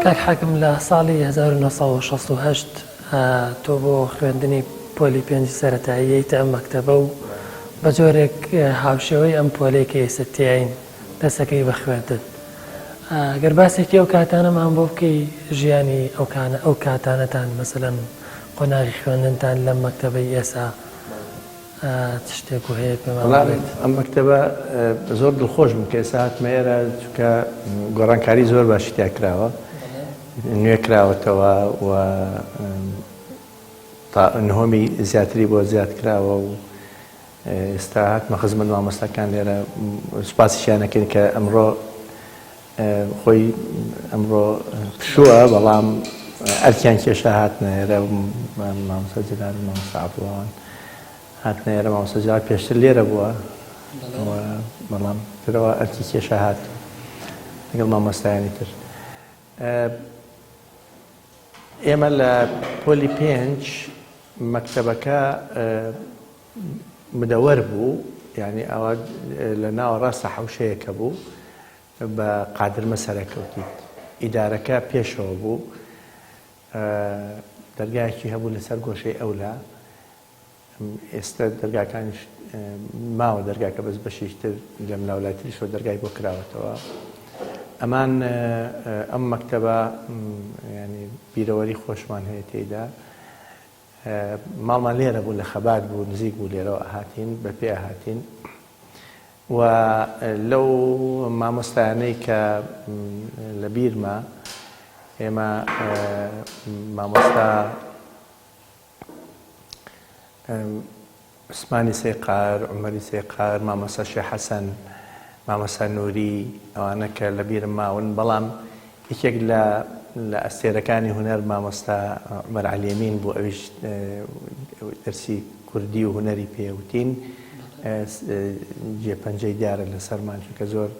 کاک حاکم لە ساڵی 1968 تۆ بۆ خوێندنی پۆلی پێنج سەرەتایی یەیتە ئەم مەکتەبە و بە جۆرێک هاوشێوەی ئەم پۆلەی کە ئێستا تێیین دەستەکەی بە خوێندن. گەر باسێکی ئەو کاتانەمان بۆ بکەی ژیانی ئەو کاتانەتان مەسەلەن قۆناغی خوێندنتان لەم مەکتەبەی ئێستا چ شتێک هەیە پێمان بڵێت؟ ئەم مەکتەبە زۆر دڵخۆش بووم کە ئێستا هاتمە ئێرە چونکە گۆڕانکاری زۆر باشی تیا کراوە، نوێ کراوەتەوە و نهۆمی زیاتری بۆ زیاد کراوە و ئێستا هاتمە خزمەت مامۆستاکان لێرە سوپاسیشیان دەکەین کە ئەمڕۆ خۆی ئەمڕۆ پشووە بەڵام ئەرکیان کێشە هاتنە ئێرە مامۆستا جلال و مامۆستا عەبدوڵڵاوان هاتنە ئێرە. مامۆستا جلال پێشتر لێرە بووە بەڵام ترەوە ئەرکی کێشە هات لەگەڵ مامۆستایانی تر. ئێمە لە پۆلی پێنج مەکتەبەکە مدەوەر بوو، یعنی ئەوە لە ناوە ڕاستە حەوشەیەکە بوو بە قادرمە سەرەکەوتیت. ئیدارەکە پێشەوە بوو، دەرگایەکی هەبوو لەسەر گۆشەی ئەولا. ئێستا دەرگاکانیش ماوە دەرگاکە بەس بەشیشتر لەم لاولاتریشەوە دەرگای بۆ کراوەتەوە. ئەمان ئەم مەکتەبە ینی بیرەوەری خۆشمان هەیە تێیدا. ماڵمان لێرە بوو، لە خەبات بوو، نزیک بوو لێرەوە هاتین بە پێ هاتین و لەو مامۆستایانەی کە لە بیرمە ئێمە مامۆستا عوسمانی سەیقار، عومەری سەیقار، مامۆستا شێخ حەسەن، مامۆستا نووری، ئەوانە کە لە بیرم ماون. بەڵام یەکێک لە ئەستێرەکانی هونەر مامۆستا عومەر عەلیەمین بوو، ئەویش دەرسی کوردی و هونەری پێوتین. جێپەنجەی دیارە لەسەرمان چونکە زۆر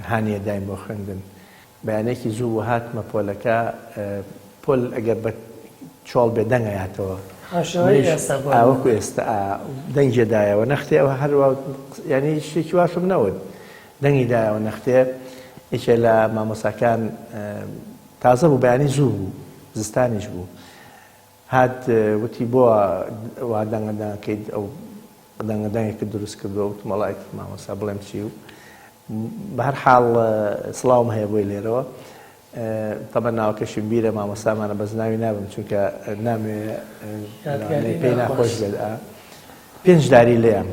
هانیە دایم بۆ خوێندن. بەیانێکی زوو بوو هاتمە پۆلەکە، پۆل ئەگەر بە چۆڵ بێ دەنگەیاتەوە وەکو ئێستا دەنگێ دایەوە نەختێ ئەوە هەروە ینی شتێکی واشم نەوت دەنگی دایەوە نەختێ. یەکێ لە مامۆستاکان تازە بوو، بەیانی زوو بوو، زستانیش بوو، هات وتی بۆ وا دەنگەدانکەیت ئەو دەنگەدانێکە دروست کردووە. وتم وەڵای مامۆستا بڵێم چی و بە هەر حاڵ سڵاوم هەیە بۆی لێرەوە. تەبەن ناوەکەشی بیرە مامۆستامانە بەس ناوی نابم چونکە نامێ پێی ناخۆش بێت. پێنج داری لێم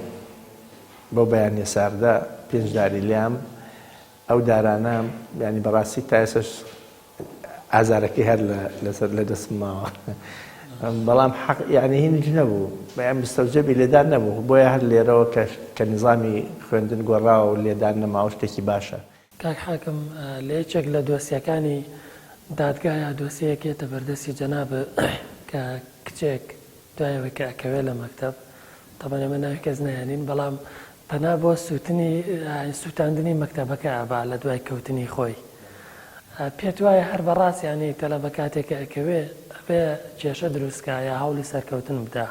بۆ بەیانی ساردا، پێنج داری لێم. ئەو دارانە ینی بەڕاستی تا ئێستاش ئازارەکەی هەر لە دەستم ماوە، بەڵام یعنی هینج نەبوو، بەیان مستەوجەبی لێدان نەبوو. بۆیە هەر لێرەوە کە نظامی خوێندن گۆڕاوە و لێدان نەماوە شتێکی باشە. کاک حاکم لە یەکێک لە دۆسیەکانی دادگایە دۆسیەکێتە بەردەستی جەنابە کە کچێک دوایەوەی کە ئەکەوێت لە مەکتەب، تەبەن ئێمە ناوی کەس نایانین، بەڵام پەنا بۆ سووتاندنی مەکتەبەکە ئابا لە دوای کەوتنی خۆی. پێت وایە هەر بەڕاست ینی تەلەبە کاتێککە ئەکەوێ ئەبێ کێشە دروستکە یا هەوڵی سەرکەوتن بدا؟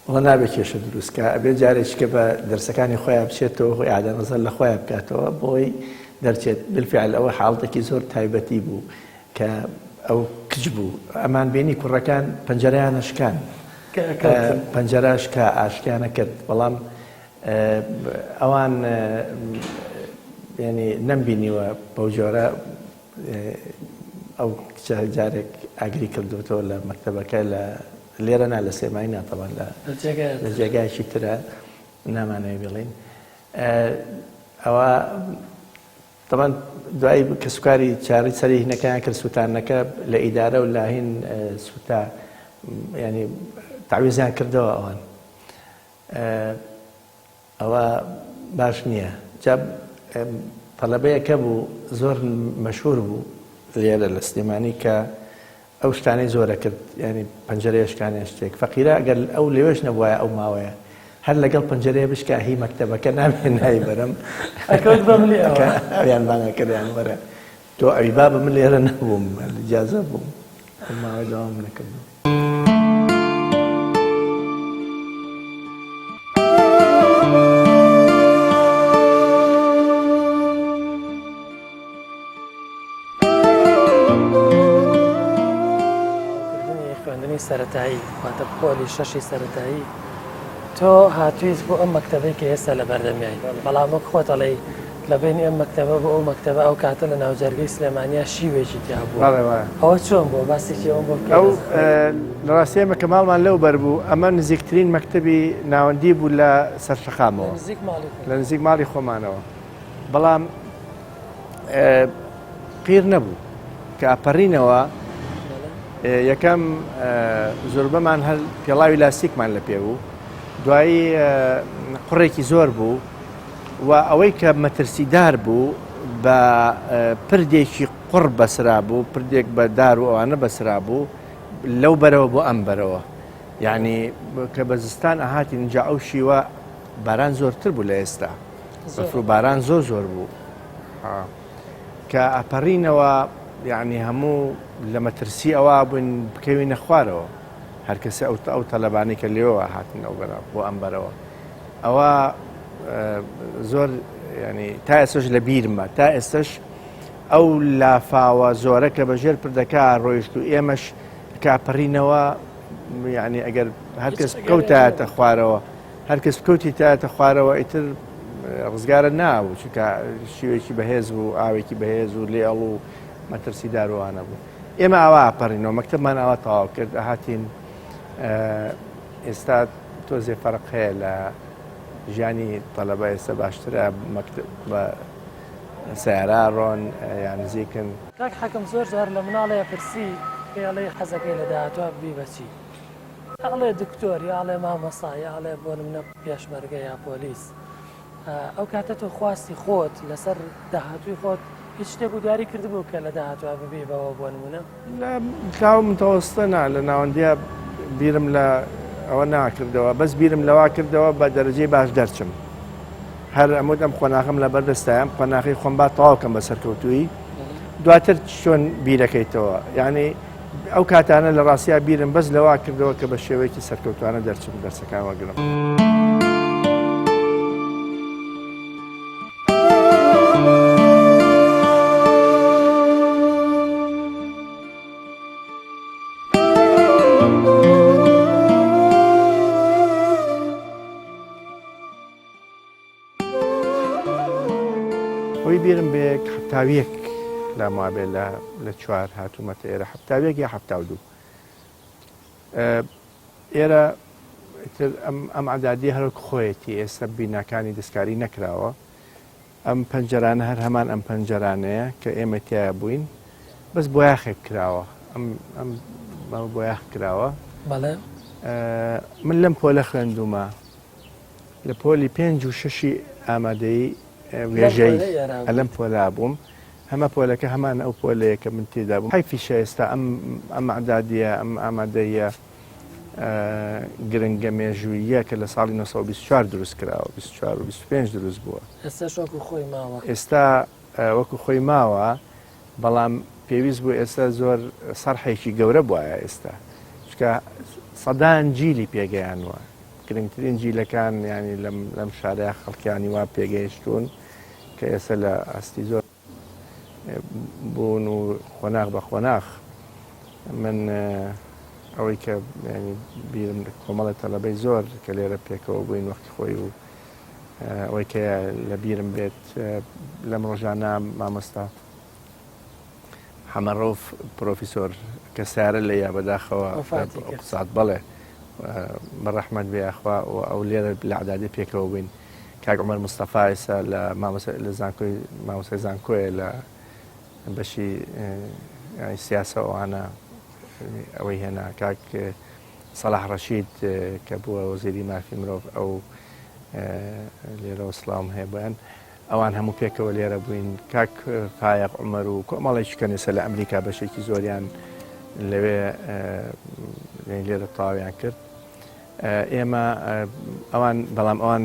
وڵا نابێت کێشە دروستکە، ئەبێ جارێککە بە دەرسەکانی خۆیان بچێتەوە، خۆی ئادەنەزەر لە خۆیان بکاتەوە بۆی دەرچێت. بالفعل ئەوە حاڵتێکی زۆر تایبەتی بوو کە ئەو کچ بوو. ئەمان بینی کوڕەکان پەنجەرەیانە شکان، پەنجەرەش کە ئاشکیانە کرد، بەڵام ئەوان ینی نەمبینیوە بەو جۆرە. ئەو کچە جارێک ئاگری کردوێتەوە لە مەکتەبەکە لە لێرە نا لە سێمایی ناتەوان لە جێگایکی ترە نامانەوێ بڵین. ئەوە تەمان دوایی کە سوکاری چاری سەری هینەکەیان کرد سووتانەکە لە ئیدارە و لاهین سوتا ینی تعویزیان کردەوە. ئەوان ئەوە باش نییە. جا تەڵەبەیەکە بوو زۆر مەشهور بوو لێرە لە سلێمانی کە ئەو شتانەی زۆرە کرد، ینی پەنجەرەیە شکانێ شتێک فەقیرە ئەگەر ئەو لێوێش نەبووایە ئەو ماوەیە هەر لەگەڵ پەنجەرەیە بشکە هی مەکتەبەکە نامێ نایی بەرەم ئەویان بانگە کردیان وەرە تۆ ئەوی با بە من لێرە نەبووم، ئیجازە بووم، ماوەی دەوام نەکردم. سەرەتایی واتە پۆلی 6 سەرەتایی تۆ هاتوویست بۆ ئەم مەکتەبەی کە ئێستا لە بەردەمیایی بەڵام وەک خۆت ئەڵێ لە بینی ئەم مەکتەبە بۆ ئەو مەکتەبە ئەو کاتە لە ناوجەرگەی سلێمانیا شیوێکی تیا بوو ئەوە چۆن بۆ باسێکی ئەوم بۆ ئەو لە ڕاستی ئێمە کەماڵمان لەو بەربوو ئەمە نزیکترین مەکتەبی ناوەندی بوو لە سەرشەقامەوە لە نزیک ماڵی خۆمانەوە بەڵام قیر نەبوو کە ئاپەڕینەوە یەکەم زۆربەمان هەر پێڵاوی لاستیکمان لە پێ بوو دوایی قوڕێکی زۆر بوو و ئەوەی کە مەترسیدار بوو بە پردێکی قوڕ بەسرا بوو پردێک بە دار و ئەوانە بەسرا بوو لەو بەرەوە بۆ ئەم بەرەوە یعنی کە بە زستان ئاهاتی اینجا ئەو شیوە باران زۆرتر بوو لە ئێستا بەفر و باران زۆر زۆر بوو کە ئەپەڕینەوە یعنی هەموو لە مەترسی ئەوە بووین بکەوینە خوارەوە هەر کەسە ئەو تەلەبانی کە لێەوە هاتن ئەو بەرە بۆ ئەم بەرەوە ئەوە زۆر ینی تا ئێستش لە بیرمە تا ئێستش ئەو لافاوە زۆرە کە بەژێر پردەکە ڕۆیشت و ئێمەش کاپەڕینەوە یعنی ئەگەر هەرکەس بکەوتایەتە خوارەوە هەرکەس بکەوتی تایەتە خوارەوە ئیتر ڕزگارە نابوو چکە شیوێکی بەهێز بوو ئاوێکی بەهێز و لێڵ و مەترسی داروانە بوو ئێمە ئاوا پەڕینەوە مەکتەبمان ئاوا تەواو کرد هاتین ئێستا تۆزێ فەرق هەیە لە ژیانی تەلەبە ئێستا باشترە بە سیارە ڕۆن یان نزیکن کاک حەکەم زۆر جار لە مناڵەیە پرسی پێڵێ حەزەکەی لە داهاتوە ببی بەچی ئەڵێ دکتۆر یا ئەڵێ مامەسا یا ئەڵێ بۆ نمونە پێشمەرگە یا پۆلیس ئەو کاتە تۆ خواستی خۆت لەسەر داهاتووی خۆت هیچ شتێک و دیاری کردبوو کە لە داهاتوە ببی بەوە بۆ نمونە لە تاو متەوەستە نا لە ناوەندیە بیرم لە ئەوە ناکردەوە بەس بیرم لەوا کردەوە بە دەرەجەی باش دەرچم هەر ئەمود ئەم خۆناغم لە بەردەستایەم خۆناغی خۆم با تەواوکەم بە سەرکەوتووی دواتر چۆن بیرەکەیتەوە یعنی ئەو کاتانە لە ڕاستیا بیرم بەس لەوا کردەوە کە بە شێوەیەکی سەرکەوتوانە دەرچم دەرسەکان وەگرم. ئەوی بیرم بێ هەفتاویەک لە مابێ لە چوار هاتوومەتە ئێرە هەفتاویەک یا هەفتاو دوو ئێرە ئەم عەدادیە هەرۆک خۆیەتی ئێستا بیناکانی دەستکاری نەکراوە ئەم پەنجەرانە هەر هەمان ئەم پەنجەرانەیە کە ئێمە تایە بووین بەس بۆیاخێک کراوە ئەم بۆیاخ کراوە من لەم پۆلە خوێندومە لە پۆلی 5 و 6 ئامادەی وێژەی ئەلەم پۆلا بووم هەمە پۆلەکە هەمان ئەو پۆلەیە کە من تێدا بووم حیفیشە ئێستا ئەم عەدادیە ئەم ئامادەیە گرنگە مێژوویە کە لە ساڵی 1924 دروست کراوە 24 و 25 دروست بووە ئێستا وەکو خۆی ماوە بەڵام پێویست بوو ئێستا زۆر سەرحێکی گەورە بووایە ئێستا چکە سەدان جیلی پێگەیانوە گرنگترین جیلەکان ینی لەم شارەیە خەڵکیانی وا پێگەیشتون کە ئێستا لە ئەستی زۆر بوون و خۆناغ بە خۆناغ من ئەوەی کە بیرم کۆمەڵە تەلەبەی زۆر کە لێرە پێکەوە بووین وەختی خۆی و ئەوەی کە لە بیرم بێت لەم ڕۆژانە مامۆستا حەمەڕۆف پرۆفیسۆر کە سارە لە یا بەداخەوە قسات بەڵێ بەڕەحمەت بێ ئەخوا ئەو لێرە لە عەدادی پێکەوە بووین کاک عومەر مستەفا ئێستا لە زانکۆی مامۆستای زانکۆیە لە بەشی سیاسە ئەوانە ئەوەی هێنا کاک سەلاح ڕەشید کە بووە وەزیری مافی مرۆڤ ئەو لێرەوە سڵاوم هەیە بۆیان ئەوان هەموو پێکەوە لێرە بووین کاک فایق عومەر و کۆمەڵێکی کەنیسە لە ئەمریکا بەشێکی زۆریان لەوێ لێرە تەواویان کرد ئێمە ئەوان بەڵام ئەوان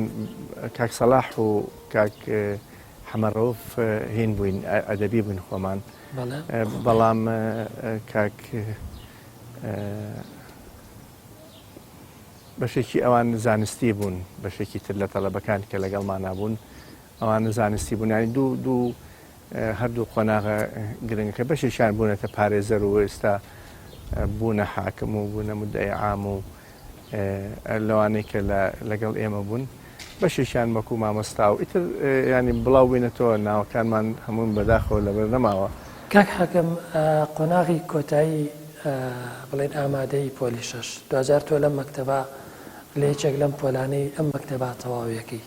کاک سەلاح و کاک حەمەڕۆف هین بووین ئەدەبی بووین خۆمان بەڵام کاک بەشێکی ئەوان زانستی بوون بەشێکی تر لە تەلەبەکان کە لەگەڵمان نابوون ئەوان زانستی بوون ینی هەردوو خۆناغە گرنگەکە بەشێکیان بوونەتە پارێزەر و ئێستا بوونە حاکم و بوونە مدعی عام و لەوانەی کە لەگەڵ ئێمە بوون بەشیشیان وەکو مامۆستا و ئیتر ینی بڵاو بووینەتەوە ناوەکانمان هەموون بەداخەوە لەبەر نەماوە. کاک حەکەم قۆناغی کۆتایی بڵێن ئامادەی پۆلی 6 دوجار تۆ لەم مەکتەبە لە یەکێک لەم پۆلانەی ئەم مەکتەبە تەواویەکەی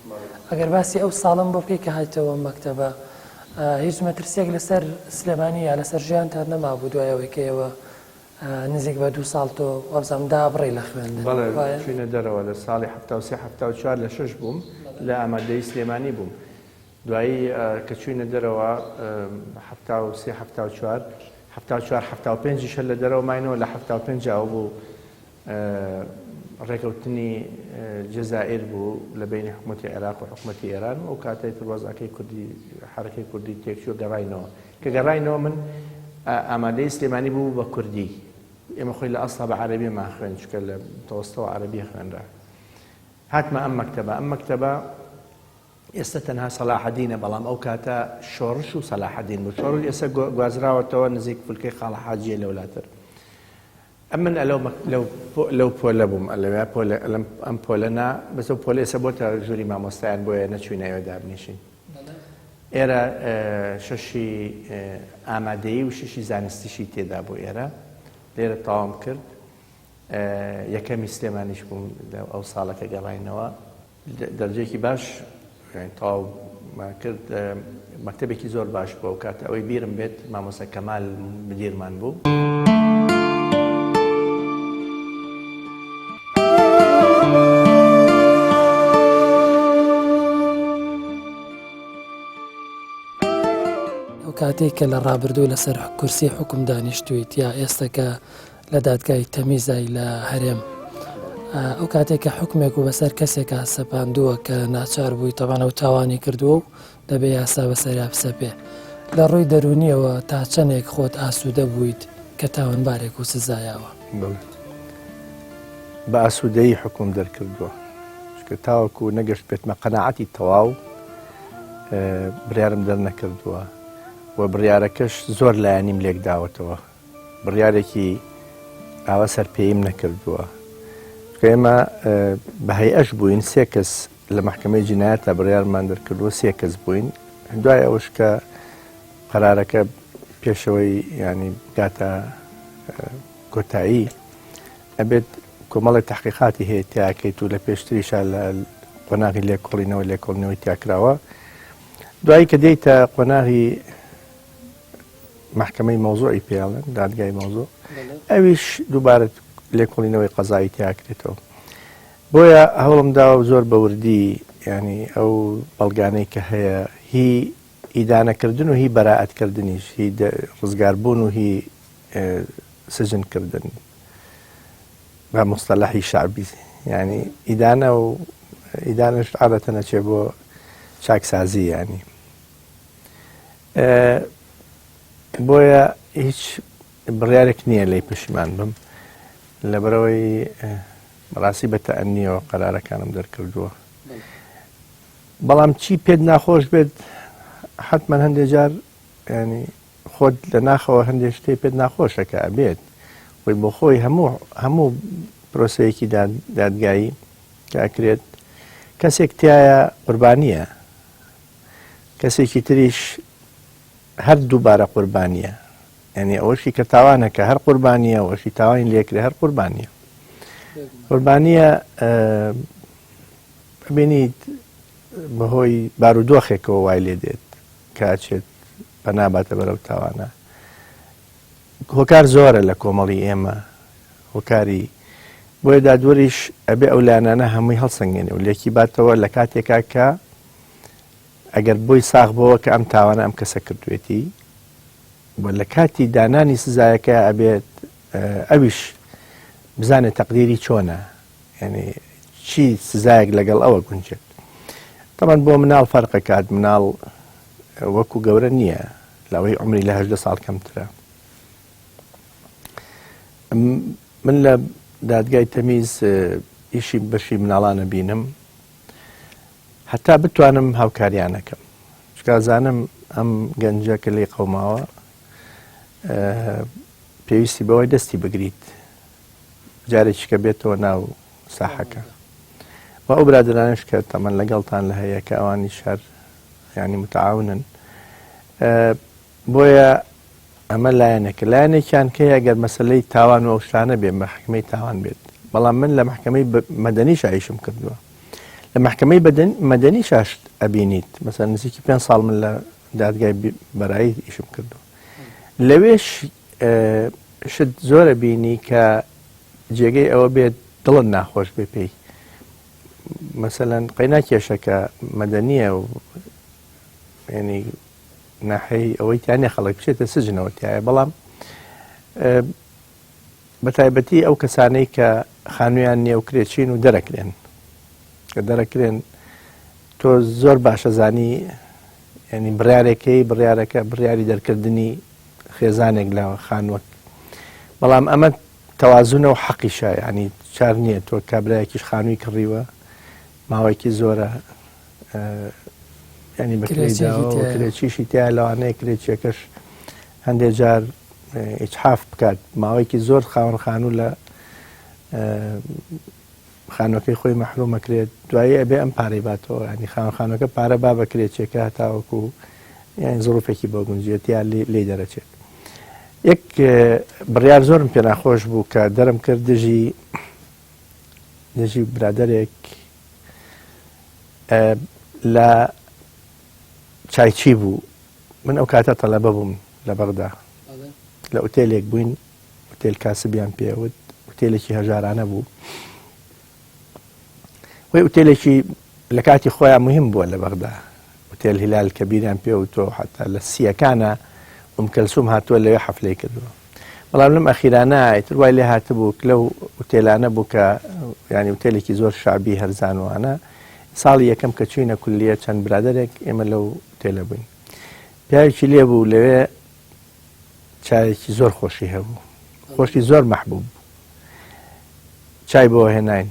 ئەگەر باسی ئەو ساڵم بۆ بکەی کە هاتەوە مەکتەبە هیچ مەترسیێک لەسەر سلێمانی یا لەسەر ژیان تا نەمابوو دوایەوەی کەیەوە نزیک بە 2 ساڵ تۆ وەبزەم دابڕی لە خوێندن. بەڵێ چوینە دەرەوە لە ساڵی 1970 لە 6 بووم لە ئامادەی سلێمانی بووم. دوایی کە چوینە دەرەوە 75 لە دەرەوە ماینەوە لە 75 بوو ڕێکەوتنی جەزائیر بوو لە بینی حکوومەتی عێراق و حکوومەتی ئێران و کاتەی پروازەکەی کوردی حرەکەی کوردی تێکچوو گەڕاینەوە کە گەڕاینەوە من ئامادەی سلێمانی بوو بە کوردی ئێمە خۆی لە ئەسڵا بە عەرەبیمان خوێن چکە لە تەوەستەوە عەرەبی خوێنرا هاتمە ئەم مەکتەبە ئێستا تەنها سەلاحەدینە بەڵام ئەو کاتە شۆڕش و سەلاحەدین بوو شۆڕش ئێستا گوازراوەتەوە نزیک فولکەی خاڵە حاجیە لەولاتر ئەمن لەو پۆلە بووم ئەم پۆلەنا بەس ئەو پۆلە ئێستا بۆتە ژووری مامۆستایان بۆیە نەچوینەوە دابنیشین ئێرە شەشی ئامادەیی و شەشی زانستیشی تێدا بوو ئێرە لێرە تەواوم کرد یەکەمی سلێمانیش بووم ئەو ساڵەکە گەڕاینەوە دەرجەیەکی باش تەواومان کرد مەکتەبێکی زۆر باش بووە و کاتە ئەوەی بیرم بێت مامۆستا کەمال مدیرمان بوو. کاتێک کە لە ڕابردوو لەسەر کورسی حکوم دانیشتویت یا ئێستا کە لە دادگای تەمیزای لە هەرێم ئەو کاتێک کە حکمێک و بەسەر کەسێکە سەپاندووە کە ناچار بووی تەوانە و تاوانی کردووە و دەبێ یاسا بەسەریا بسەپێ لە ڕووی دەرونیەوە تا چەندێک خۆت ئاسوودە بوویت کە تاوانبارێک و سزایەوە بە ئاسوودەیی حکوم دەرکردووە چکە تاوەکو نەگەشت بێتمە قەناعەتی تەواو بڕیارم دەرنەکردووە و بڕیارەکەش زۆر لایەنیم لێک داوەتەوە بڕیارێکی ئاوە سەرپێیم نەکردووە ئێمە بە هەیئەش بووین 3 کەس لە محکمەی جینایەتە بڕیارمان دەرکردووە 3 کەس بووین دوای ئەوش کە قەرارەکە پێشەوەی ینی گاتە کۆتایی ئەبێت کۆمەڵی تحقیقاتی هەیە تیاکەیت و لە پێشتریشە لە قۆناغی لێکۆڵینەوەی تیاکراوە دوایی کە دێیتە قۆناغی محکمەی مەوزوعی پێڵن دادگای مەوزوع ئەویش دووبارە لێکۆڵینەوەی قەزایی تیاکرێتەوە بۆیە هەوڵم داوە زۆر بەوردی ینی ئەو بەڵگانەی کە هەیە هی ئیدانەکردن و هی بەراعەتکردنیش هی ڕزگاربوون و هی سجنکردن بە مستەلەحی شعبی ینی ئیدانە و ئیدانش عادەتەن ئەچێ بۆ چاکسازی ینی بۆیە هیچ بڕیارێک نییە لی پشیمان بم لەبەرەوەی ڕاستی بە تەئەنیەوە قەرارەکانم دەرکردووە بەڵام چی پێت ناخۆش بێت حتمما هەندێک جار ینی خۆت لە ناخەوە هەندێک شتێ پێت ناخۆشەکە ئەبێت خۆی بۆ خۆی هەموو پرۆسەیەکی دادگایی کاکرێت کەسێک تایە قوربانیە کەسێکی تریش هەر دووبارە قوربانیە ینی ئەوەشی کە تاوانەکە هەر قوربانیە ئەوەشی تاوانی لێکرێ هەر قوربانیە قوربانیە ببینیت بەهۆی بارودۆخێکەوە وای لێ دێت کاچێت بە ناباتە بەرەو تاوانە هۆکار زۆرە لە کۆمەڵی ئێمە هۆکاری بۆیە دادوەریش ئەبێ ئەو لایەنانە هەمووی هەڵسەنگێنێ و لێکی باتەوە لە کاتێکا کە ئەگەر بۆی ساغ بەوە کە ئەم تاوانە ئەم کەسە کردوێتی بۆ لە کاتی دانانی سزایەکە ئەبێت ئەویش بزانێت تەقدیری چۆنە یعنی چی سزایەک لەگەڵ ئەوە گونجێت تەمان بۆ مناڵ فەرقە کات مناڵ وەکو گەورە نییە لەوەی عمری لە 18 ساڵ کەمترە من لە دادگای تەمیز ئیشی بەشی مناڵانە بینم هەتا بتوانم هاوکاریانەکەم چکازانم ئەم گەنجە کە لێی قەوماوە پێویستی بەوەی دەستی بگریت جارێکی کە بێتەوە ناو ساحەکە و ئەو برادرانش کە تەمەن لەگەڵتان لە هەیە کە ئەوانی شەر ینی متعاونن بۆیە ئەمە لایەنێکیان کە ئەگەر مەسلەی تاوان و ئەوشتانە بێ محکمەی تاوان بێت بەڵام من لە محکمەی مەدەنی شایشم کردووە لە محکمەی مەدەنی شاش ئەبینیت مەسەن نزیکی 5 ساڵ من لە دادگای بەرایی ئیشم کردو لەوێش شت زۆرە بینی کە جێگەی ئەوە بێت دڵت ناخۆش بێ پێی مەسەلەن قەینا کێشەکە مەدەنیە و ینی ناحەی ئەوەی تیانێ خەڵک بچێتە سجنەوە تایە بەڵام بە تایبەتی ئەو کەسانەی کە خانوویان نییە و کرێچین و دەرەکرێن کە دەرەکرێن تۆ زۆر باشە زانی ینی بڕیارێکەکەی بڕیاری دەرکردنی خێزانێک لە خانووەک بەڵام ئەمە تەوازونە و حەقیشە ینی چار نییە تۆ کابراایەکیش خانووی کڕیوە ماوەیەکی زۆرە ینی بەکرێداوە کرێکیشی تیا لەوانەیە کرێکیەکەش هەندێک جار ئیجحاف بکات ماوەیەکی زۆر خاوەن خانوو لە خانووەکەی خۆی مەحرومەکرێت دوایی ئەبێ ئەم پارەی باتەوە ینی خانووەکە پارە با بە کرێچێکە هەتاوەکو یان زڕوفێکی بۆ گونجێت یا لێ دەرەچێت یەک بڕیار زۆرم پێ ناخۆش بوو کە دەرم کرد دژی برادەرێک لە چایچی بوو من ئەو کاتە تەلەبە بووم لە بەغدا لە ئوتێلێک بووین ئوتێل کاسبیان پێوت ئوتێلێکی هەژارانە بوو وی ئوتێلێکی لە کاتی خۆیان مهم بووە لە بەغدا ئوتێل هیلال کەبیریان پێوتەوە حتا لە سیەکانە کەلسوم هاتووە لەوێ حەفلەی کردووە بەڵام لەم ئەخیرانە ئیتر وای لێ هاتبوو لەو ئوتێلانە بوو کە ینی ئوتێلێکی زۆر شعبی هەرزانوانە ساڵی یەکەم کە چوینە کولیە چەند برادێک ئێمە لەو ئوتێلە بووین پیاوێکی لێ بوو لەوێ چایەکی زۆر خۆشی هەبوو خۆشی زۆر مەحبوب چای بۆ هێناین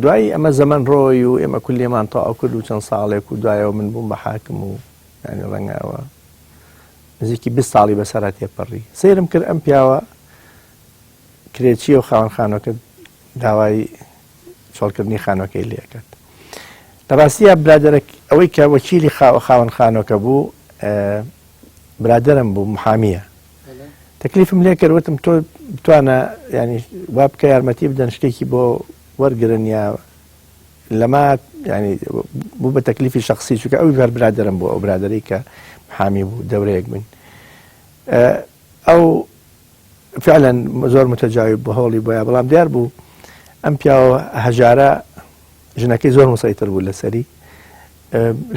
دوایی ئەمە زەمن ڕۆی و ئێمە کولیەمان تەواو کرد و چەند ساڵێک و دوایەوە من بووم بە حاکم و ینی ڕەنگاوە نزیکی 20 ساڵی بەسەرا تێپەڕی سەیرم کرد ئەم پیاوە کرێچیە و خاوەن خانووەکە داوای چۆڵکردنی خانووەکەی لێکرد لە ڕاستیە برادەرێک ئەوەی کە وەکیلی خاوەن خانووەکە بوو برادەرم بوو محامیە تەکلیفم لێ کرد وتم تۆ بتوانە ینی وا بکە یارمەتی بدەن شتێکی بۆ وەرگرن یا لەما ینی بوو بە تەکلیفی شخصی چونکە ئەوی هەر برادەرم بوو ئەو برادەری کە محامی بوو دەورەیەک بووین ئەو فعلا زۆر متەجاوب بە هەوڵی بۆیە بەڵام دیار بوو ئەم پیاوە هەژارە ژنەکەی زۆر مسەیتر بوو لەسەری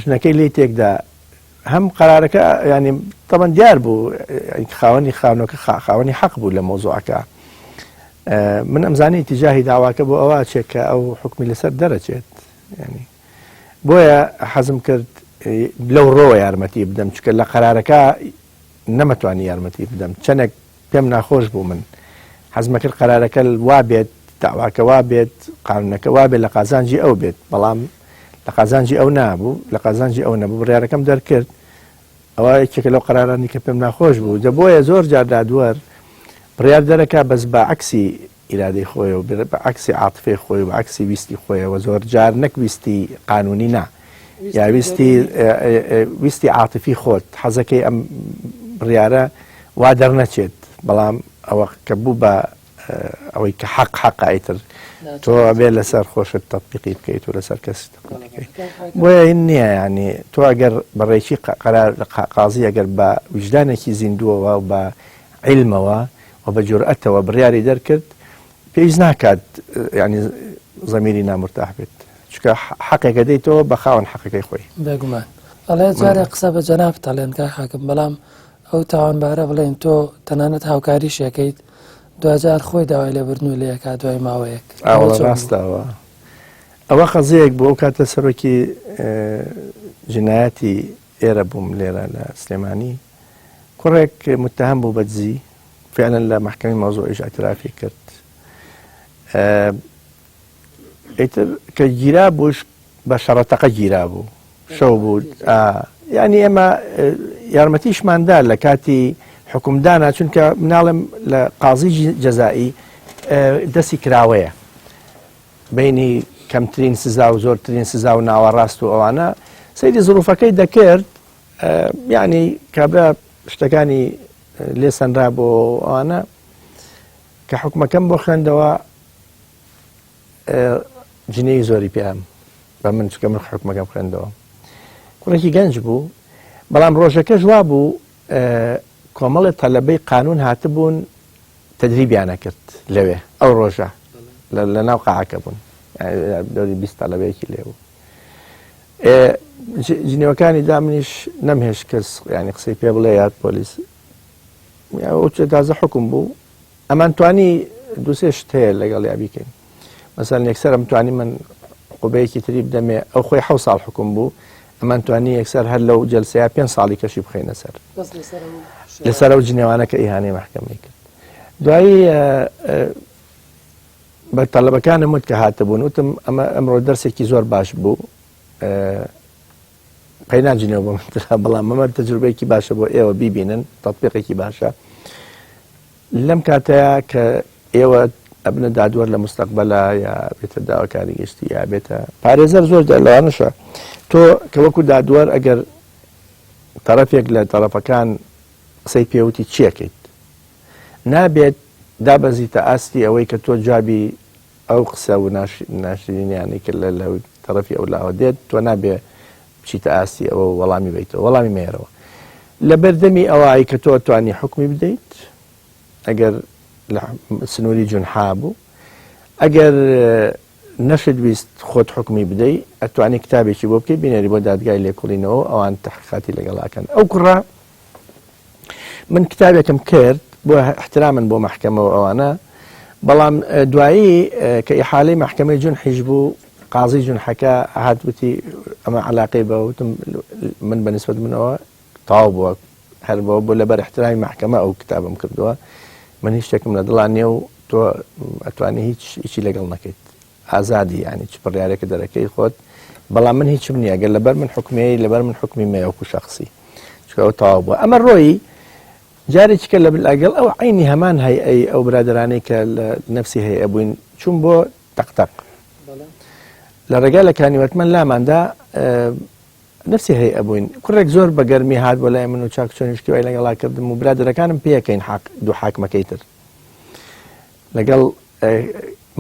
ژنەکەی لێی تێکدا هەم قەرارەکە ینی تەمەن دیار بوو خاوەنی خانووەکە خاوەنی حەق بوو لە مۆزوعەکە من ئەمزانی تیجاهی داواکە بۆ ئەوە چێکە ئەو حکمی لەسەر دەرەچێت ینی بۆیە حەزم کرد لەو ڕۆوە یارمەتی بدەم چکە لە قەرارەکە نەمەتوانی یارمەتی بدەم چەندێک پێم ناخۆش بوو من حەزمە کرد قەرارەکە وا بێت داواکە وا بێت قانونەکە وا بێت لە قازانجی ئەو بێت بەڵام لە قازانجی ئەو نابوو لە قازانجی ئەو نەبوو بڕیارەکەم دەرکرد ئەوە یەکێکە لەو قەرارانی کە پێم ناخۆش بوو دەبۆیە زۆر جار دادوەر بڕیار دەرەکە بەس بە عەکسی ئیرادەی خۆی و بە عەکسی عاتفەی خۆی و عەکسی ویستی خۆیەوە زۆر جار نەک ویستی قانونی نا یا ویستی عاتفی خۆت حەزەکەی ئەم بڕیارە وا دەرنەچێت بەڵام ئەوە کە بوو بە ئەوەی کە حەق ئیتر تۆ ئەبێ لەسەر خۆشت تەطبیقی بکەیت و لەسەر کەسی تەطبیقی بۆیە هین نییە ینی تۆ ئەگەر بەڕێکی قەرار قازی ئەگەر بە وجدانێکی زیندووەوە و بە عیلمەوە و بە جورئەتەوە بڕیاری دەرکرد پێویست ناکات ینی زەمیری نامرتاح بێت چکە حەقێکە دەیتەوە بە خاوەن حەقەکەی خۆی بێگومان ئەڵێ جارێ قسە بە جەناب تەڵێن کە حاکم بەڵام ئەو تاوانبارە بڵێن تۆ تەنانەت هاوکاریشەکەیت دوجار خۆی داوای لێبردن و لێکا دوای ماوەیەک ڕاستەوە ئەوە قەزەیەک بۆ ئەو کاتە سەرۆکی جنایەتی ئێرە بووم لێرە لە سلێمانی کوڕێک متهم بوو بەدزی فعلا لە محکەمی مەوزوعیش ئاعترافی کرد ئیتر کە گیرا بووش بە شەڕەتەقە گیرا بوو شەو بوو ینی ئێمە یارمەتیشماندا لە کاتی حکومدانە چونکە مناڵم لە قازی جەزایی دەستی کراوەیە بینی کەمترین سزا و زۆرترین سزا و ناوەڕاست و ئەوانە سەیری زروفەکەی دەکرد یعنی کابرا شتەکانی لێ سەنرا بۆ ئەوانە کە حکومەکەم بۆ خوێندەوە جنێی زۆری پێم بە من چکە من حکومەکەم خوێندەوە کوڕێکی گەنج بوو بەڵام ڕۆژەکە جوا بوو کۆمەڵی تەلەبەی قانون هاتبوون تدریبیانە کرد لەوێ ئەو ڕۆژە لە ناو قاعەکە بوون دەوری 20 تەلەبەیەکی لێ بوو جنێوەکانی دامنیش نەمهێش کەس ینی قسەی پێ بڵێ یاد پۆلیس تازە حکم بوو ئەمان توانی دووسێ شت هەیە لەگەڵ یا بیکەین مەسەڵەن یەکسەر ئەمتوانی من قوبەیەکی تری بدەمێ ئەو خۆی 7 ساڵ حکم بوو ئەمان توانی یەکسەر هەر لەو جەلسەیە 5 ساڵی کەشی بخەینە سەر لەسەر ئەو جنێوانە کە ئیهانەی مەحکەمەی کرد دوایی بە تەلەبەکانم وت کە هاتەبوون وتم ئەمڕۆ دەرسێکی زۆر باش بوو پەی ناجنێەوە بۆ منترا بەڵام ئەمە تەجروبەیەکی باشە بۆ ئێوە بیبینن تەطبیقێکی باشە لەم کاتەیە کە ئێوە ئەبنە دادوەر لە مستەقبەلە یا بێتە داواکاری گەشتی یا بێتە پارێزەر زۆر لەوانەشە تۆ کە وەکو دادوەر ئەگەر تەرەفێک لە تەرەفەکان قسەی پێوتی چیەکەیت نابێت دابەزیتە ئاستی ئەوەی کە تۆ جوابی ئەو قسە و ناشرینیانی کرد لە تەرەفی ئەو لاوە دێت تۆ نابێ بچیتە ئاستی ئەوە وەڵامی بیتەوە وەڵامی مێرەوە لە بەردەمی ئەوەی کە تۆ توانی حکمی بدەیت ئەگەر لە سنووری جونحا بوو ئەگەر نەشت ویست خۆت حکمی بدەی ئەتوانی کتابێکی بۆ بکەی بینێری بۆ دادگای لێکوڵینەوە ئەوان تحقیقاتی لەگەڵاکەن ئەو کوڕە من کتابێکم کرد بۆ احترامن بۆ محکەمەوە ئەوانە بەڵام دوایی کە ئیحالەی محکەمەی جونحیش بوو قازی جونحەکە هاتوتی ئەمە علاقەی بەوتم من بەنسبەت منەوە تاو بووە هەر بۆ لەبەر احترامی محکەمە ئەو کتابم کردووە من هیچ شتێکم لە دڵان نییە و تۆ ئەتوانی هیچی لەگەڵ نەکەیت ئازادی ینی چ پڕیارێکە دەرەکەی خۆت بەڵام من هیچم نییە گەر لەبەر من حکومەیە لەبەر من حکمی مەیەوەکو شخصی چکەوە تاوا بووە ئەمە ڕۆیی جارێکیکە لە ئەگەڵ ئەو عینی هەمان هەیئەی ئەو برادرانەی کە لە نەفسی هەیە بووین چوون بۆ تەقتەق لە ڕێگا لە کانیوەتمەند لاماندا نفسی هەیە بووین کوڕێک زۆر بە گەرمی هات بۆ لای من و چاک چۆنی شتیوای لەگەڵا کردم و برادرەکانم پێەکەین دوو حاکمەکەی تر لەگەڵ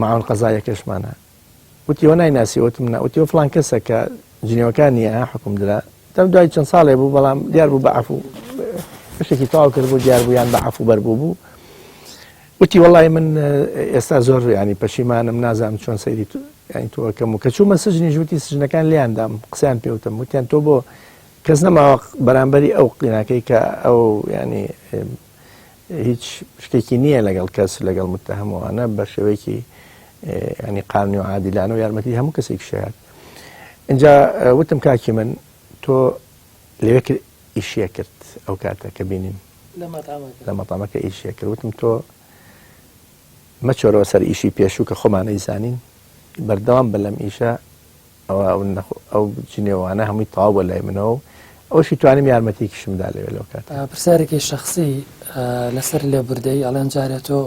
معاون قەزایەکەشمانە وتیەوە نایناسی وتم وتیەوە فڵان کەسە کە جنێوەکانی حکم درا دەم دوای چەند ساڵێ بوو بەڵام دیار بوو بە عەفو شتێکی تەواو کرد بوو دیار بوویان بە عەفو بەربوو بوو وتی وەڵی من ئێستا زۆر ینی پەشیمانم نازانم چۆن سەیری ینی تۆکەم و کە چوومە سژنی ژوتی سژنەکان لیاندام قسەیان پێوتم وتیان تۆ بۆ کەس نەماوە بەرامبەری ئەو قیناکەی کە ئەو ینی هیچ شتێکی نییە لەگەڵ کەس لەگەڵ متتەهەمەوانە بە شێوەیەکی ینی قانونی و عادیلانە و یارمەتی هەموو کەسێک شایەت اینجا وتم کاکی من تۆ لەوێ ئیشیە کرد ئەو کاتە کە بینیم لە مەتامەکە ئیشیە کرد وتم تۆ مەچۆرەوە سەر ئیشی پێشوو کە خۆمانەی زانین بەردەوام بە لەم ئیشە ئەو جنێوانە هەمووی تەواو بۆ لای منەوە ئەوشی توانیم یارمەتێکیشمدا لەوێ لەو کات پرسیارێکی شخصی لەسەر لێبوردەی ئەڵێن جارێت تۆ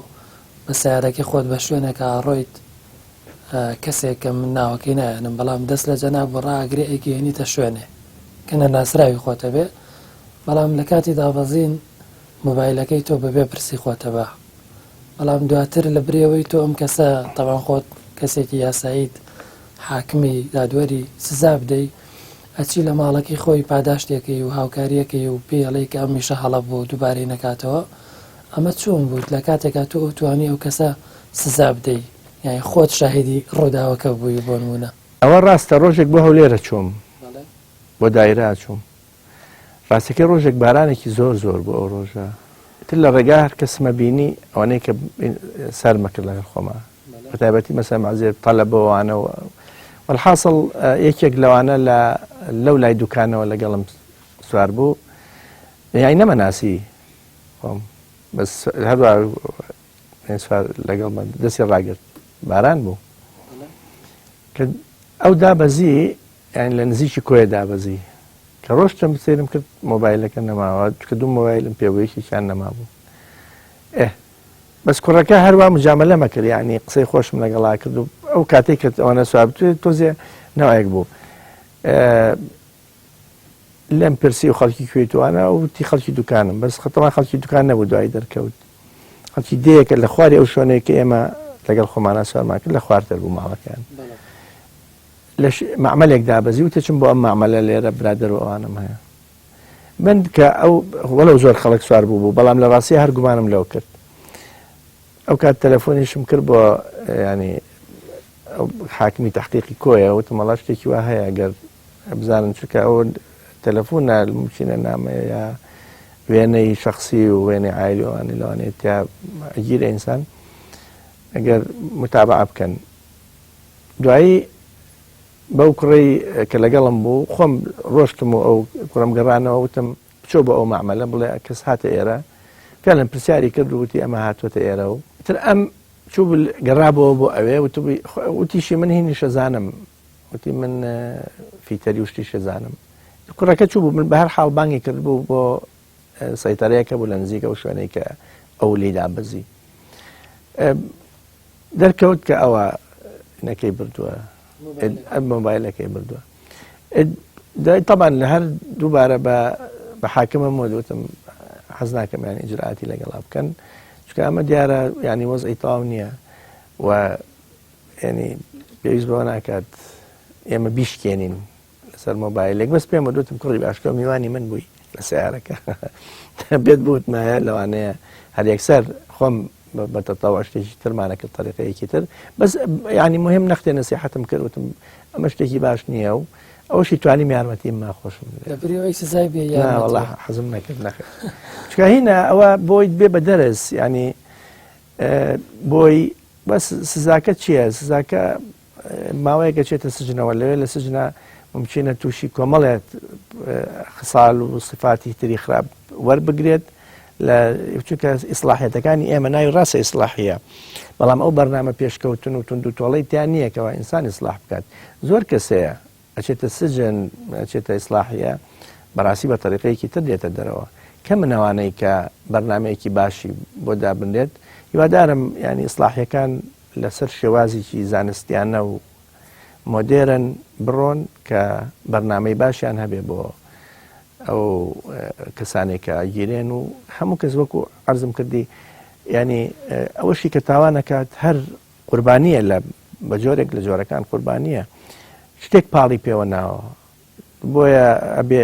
بە سیارەکەی خۆت بە شوێنێکە ئاڕۆیت کەسێک کە من ناوەکەی نایەنم بەڵام دەست لە جەناب بۆ ڕاگرێ ئەیگەێنیتە شوێنێ کە نەناسراوی خۆتە بێ بەڵام لە کاتی دابەزین مۆبایلەکەی تۆ بەبێ پرسی خۆتە بە بەڵام دواتر لە برێەوەی تۆ ئەم کەسە تەبان خۆت کەسێکی یاساییت حاکمی دادوەری سزا بدەی ئەچی لە ماڵەکەی خۆی پاداشتێکی و هاوکاریەکەی و پێڵەی کە ئەمیشە هەڵە بوو دووبارەی نەکاتەوە ئەمە چۆن بوو لە کاتێکا تۆ ئەوتوانی ئەو کەسە سزا بدەی یعنی خۆت شاهدی ڕووداوەکە بووی بۆ نمونە ئەوە ڕاستە ڕۆژێک بۆ هەولێرە چووم بۆ دایرە چووم ڕاستەکەی ڕۆژێک بارانێکی زۆر زۆر بۆ ئەو ڕۆژە تر لە ڕێگا هەر کەسمە بینی ئەوانەی کە سەرمەکرد لەگەڵ خۆما بەتایبەتی مەسەڵەن معزێر تەلەبەوانەوە والحاصل یەکێک لەوانە لەو لای دوکانەوە لەگەڵم سوار بوو یعنی نەمەناسی بەس هەروە سوار لەگەڵ دەستی ڕاگرت باران بوو کە ئەو دابەزی یعنی لە نزیکی کۆیە دابەزی کە ڕۆشتم سێرم کرد مۆبایلەکە نەماوە کە دوو مۆبایلم پێوەیەکیشیان نەمابوو بەس کوڕەکە هەروە مجاملە مەکرد یعنی قسەی خۆشم لەگەڵا کرد و ئەو کاتێک کە ئەوانە سوابتوێت تۆزێ ناوایەک بوو لەم پرسی و خەڵکی کوێتوانە و تی خەڵکی دوکانم بەس خەتەما خەڵکی دوکان نەبوو دوای دەرکەوت خەڵکی دەیەکە لە خواری ئەو شوێنەیە کە ئێمە لەگەڵ خۆمانە سوارمان کرد لە خوارتر بوو ماڵەکان لە معمەلێک دابەزی و تێچم بۆ ئەم معمەلە لێرە برادەر و ئەوانم هەیە من کە ئەو وەڵەو زۆر خەڵک سوار بوو بەڵام لە ڕاستی هەر گومانم لەو کرد ئەو کات تەلەفۆنیشم کرد بۆ ینی حاکمی تحقیقی کۆیە وتمەڵا شتێکی وا هەیە ئەگەر بزانن چکە ئەو تەلەفۆنە ممکنە نامەیە یا وێنەی شخصی و وێنەی عایلی ئەوانەی لەوانەیە تیا ئەگیرە ئینسان ئەگەر متابعە بکەن دوایی بەو کوڕی کە لەگەڵم بوو خۆم ڕۆشتم و ئەو کوڕم گەڕانەوە وتم بچۆ بە ئەو معمەلە بڵێ کەس هاتە ئێرە فعلا پرسیاری کرد وتی ئەمە هاتوۆتە ئێرە و تر ئەم چوو گەڕابەوە بۆ ئەوێ وتیشی من هینی شەزانم وتی من فیتەری وشتی شەزانم کوڕەکە چوو بوو من بە هەر حاڵ بانگی کرد بوو بۆ سەیتەرەیەکە بوو لە نزیکە و شوێنەی کە ئەو لێی دابەزی دەرکەوت کە ئەوە نەکەی بردووە مۆبایلەکەی بردووە طبعا لە هەر دووبارە بە حاکمم وتم حەز ناکەم یانی ئیجرئاتی لەگەڵا بکەن چکە ئەمە دیارە ینی وەزعی تەواو نییە و ینی پێویست بەوە ناکات ئێمە بیشکێنین لەسەر مۆبایلێک بەس پێم وتم کوڕی باشکە میوانی من بووی لە سیارەکە بێت بوتمایە لەوانەیە هەر یەکسەر خۆم بەتەتەوە شتێکی ترمانە کرد طریقەیەکی تر بەس ینی مهم نەختێ نەسیحەتم کرد وتم ئەمە شتێکی باش نییە و ئەوشی توانیم یارمەتیم ماخۆشم وەڵا حەزم نەکرد نەخێت چکە هینە ئەوە بۆی بێ بە دەرس ینی بۆی بەس سزاکە چییە سزاکە ماوەیەکە چێتە سجنەوە لەوێ لە سجنە ممکنە تووشی کۆمەڵێت خساڵ و صفاتی تری خراپ وەربگرێت لە چونکە ئیسلاحیەتەکانی ئێمە ناوی ڕاستە ئیسلاحیە بەڵام ئەو بەرنامە پێشکەوتن و تونند و تۆڵەی تیان نییە کەەوە ئینسان ئیسلاح بکات زۆر کەسەیە ئەچێتە سجن ئەچێتە ئیسلاحیە بەڕاستی بە طریقەیەکی تر دێتە دەرەوە کە منەوانەی کە بەرنمەیەکی باشی بۆ دابنرێت هیوادارم ینی ئیسلاحیەکان لەسەر شێوازێکی زانستیانە و مۆدێرن بڕۆن کە بەرنامەی باشیان هەبێ بۆ ئەو کەسانێک کە گیرێن و هەموو کەس وەکو عەرزم کردی ینی ئەوەشی کە تاوانەکات هەر قوربانیە لە بە جۆرێک لە جۆرەکان قوربانیە شتێک پاڵی پێوە ناوە بۆیە ئەبێ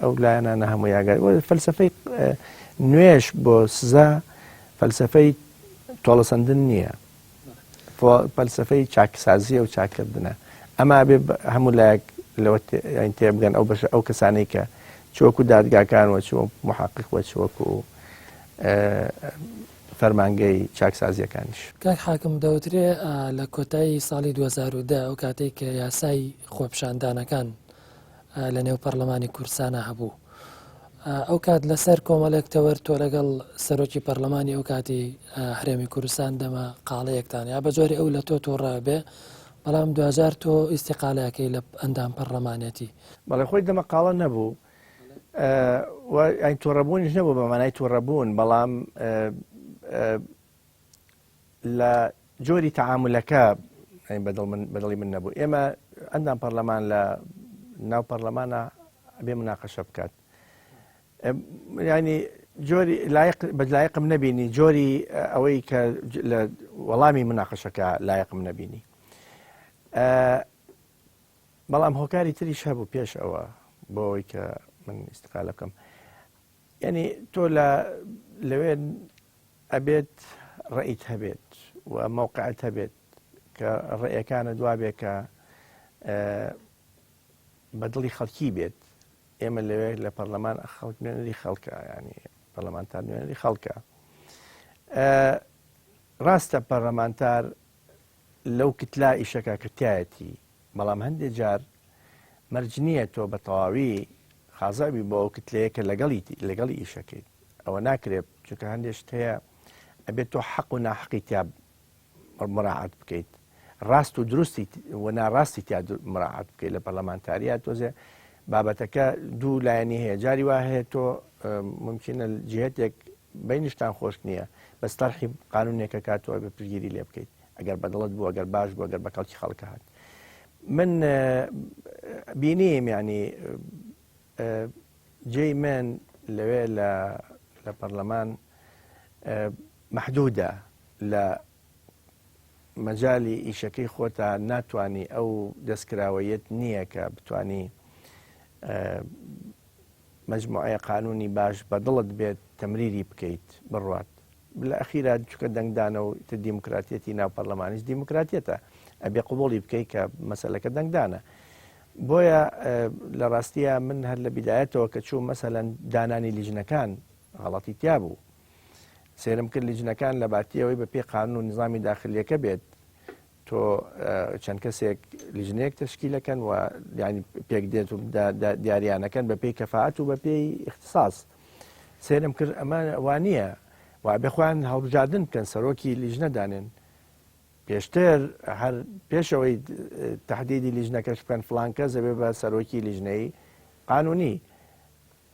ئەو لایەنانە هەموو یاگەر فەلسفەی نوێش بۆ سزا فەلسفەی تۆڵەسەندن نییە فەلسفەی چاکسازیە و چاکردنە ئەما بێ هەموو لایەک لەوە تێبگەن ئەو بەشە ئەو کەسانەی کە چۆکو دادگاکان وە چۆ محقق وە چۆکو فەرمانگەی چاکسازیەکانیش کاک حاکم دەوترێ لە کۆتایی ساڵی 2010 ئەو کاتێک کە یاسای خۆپیشاندانەکان لە نێو پەرلەمانی کورسانە هەبوو ئەو کات لەسەر کۆمەڵێک تەوەر تۆ لەگەڵ سەرۆکی پەرلەمانی ئەو کاتی هەرێمی کوردستان دەمە قاڵەیەکتان یا بە جۆری ئەو لە تۆ ڕابێ بەڵام دوجار تۆ ئیسیقالەکەی لە ئەندام پەرلەمانەتی بەڵێ خۆی دەمە قاڵە نەبوو ئەین تووڕەبوونیش نەبوو بەمانای تووڕەبوون بەڵام لە جۆری تەعاملەکە بەدڵی من نەبوو ئێمە ئەندام پەرلەمان لە ناو پەرلەمانە بێ مناقەشە بکات ینی جۆری بەلایقم نەبینی جۆری ئەوەی کە لە وەڵامی مناقەشەکە لایقم نەبینی بەڵام هۆکاری تریش هەبوو پێش ئەوە بۆ ئەوەی کە من ئیستقالە بکەم یعنی تۆ لەوێ ئەبێت ڕێیت هەبێت و مووقعت هەبێت کە ڕێیەکانە دوابێت کە بەدڵی خەڵکی بێت ئێمە لەوێ لە پەرلەمان خەڵک نوێنەری خەڵکە ینی پەرلەمانتار نوێنەری خەڵکە ڕاستە پەرلەمانتار لەو کتلا ئیشەکە کردایەتی بەڵام هەندێک جار مەرج نییە تۆ بە تەواوی خازاوی بۆ ئەو کتلەیە کە لەگەڵی ئیشەکەیت ئەوە ناکرێت چونکە هەندێشت هەیە ئەبێت تۆ حەق و ناحەقی تیا مراعات بکەیت ڕاست و دروستی و ناڕاستی تیا مراعات بکەیت لە پەرلەمانتاریە تۆزێ بابەتەکە دوو لایەنی هەیە جاری وا هەیە تۆ ممکنە جهتێک بینیشتان خۆش نییە بەس تەرحی قانونێکە کاتەوە بە پرگیری لێ بکەیت ئەگەر بەدڵت بوو ئەگەر باش بوو ئەگەر بەکەڵکی خەڵکە هات من بینیم ینی جێی من لەوێ لە پەرلەمان محدودە لە مەجای ئیشەکەی خۆتە ناتوانانی ئەو دەستکراوەیەت نییە کە بتانی مجموعەیە قانونی باش بەدڵت بێت تەمریری بکەیت بڕوات لە ئەخیرا چکە دەنگدانە و دیموکراتەتی ناو پەرلەمانیش دیموکراتێتە ئەبێ قوبوڵی بکەیت کە مەسەلەکە دەنگدانە بۆیە لە ڕاستیە من هەر لە بیدایەتەوە کە چوو مەسەلەن دانانی لیژنەکان غەڵەتی تیا بوو سێرم کرد لیژنەکان لە باتیەوەی بە پێی قانون و نظامی داخلیەکە بێت تۆ چەند کەسێک لیژنەیەک تشکیلەکەن و ینی پێک دێت و دیاریانەکەن بە پێی کەفاعەت و بە پێی اختصاص سێرم کرد ئەمە وانە و بخوان هەڵبژاردن بکەن سەرۆکی لیژنە دانێن پێشتر هەر پێشەوەی تهدیدی لیژنەکەش بکەن فڵان کەس دەبێت بە سەرۆکی لیژنەی قانونی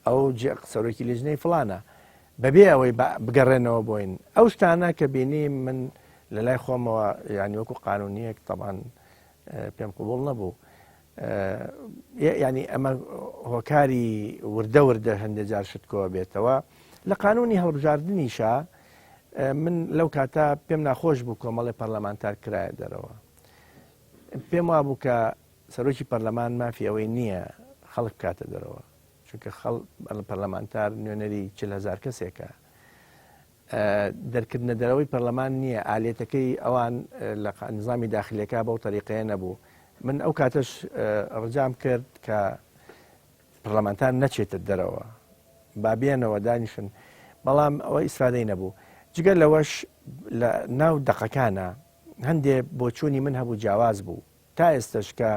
ئەو سەرۆکی لیژنەی فڵانە بەبێ ئەوەی بگەڕێنەوە بۆین ئەو شتانە کە بینی من لە لای خۆمەوە ینی وەکو قانونیەک تەمان پێم قوبوڵ نەبوو ینی ئەمە هۆکاری وردە وردە هەندێک جار شتکەوە بێتەوە لە قانونی هەڵبژاردنیشە من لەو کاتە پێم ناخۆش بوو کۆمەڵی پەرلەمانتار کرایە دەرەوە پێم وابوو کە سەرۆکی پەرلەمان مافی ئەوەی نییە خەڵک بکاتە دەرەوە چونکە پەرلەمانتار نوێنەری 40,000 کەسێکە دەرکردنە دەرەوەی پەرلەمان نییە ئالێتەکەی ئەوان لە نظامی داخلیەکە بەو تەریقەیە نەبوو من ئەو کاتەش ڕجام کرد کە پەرلەمانتار نەچێتە دەرەوە با بێنەوە دانیشن بەڵام ئەوە ئیسفادەی نەبوو جگەر لەوەش لە ناو دەقەکانە هەندێ بۆچوونی من هەبوو جیاواز بوو تا ئێستش کە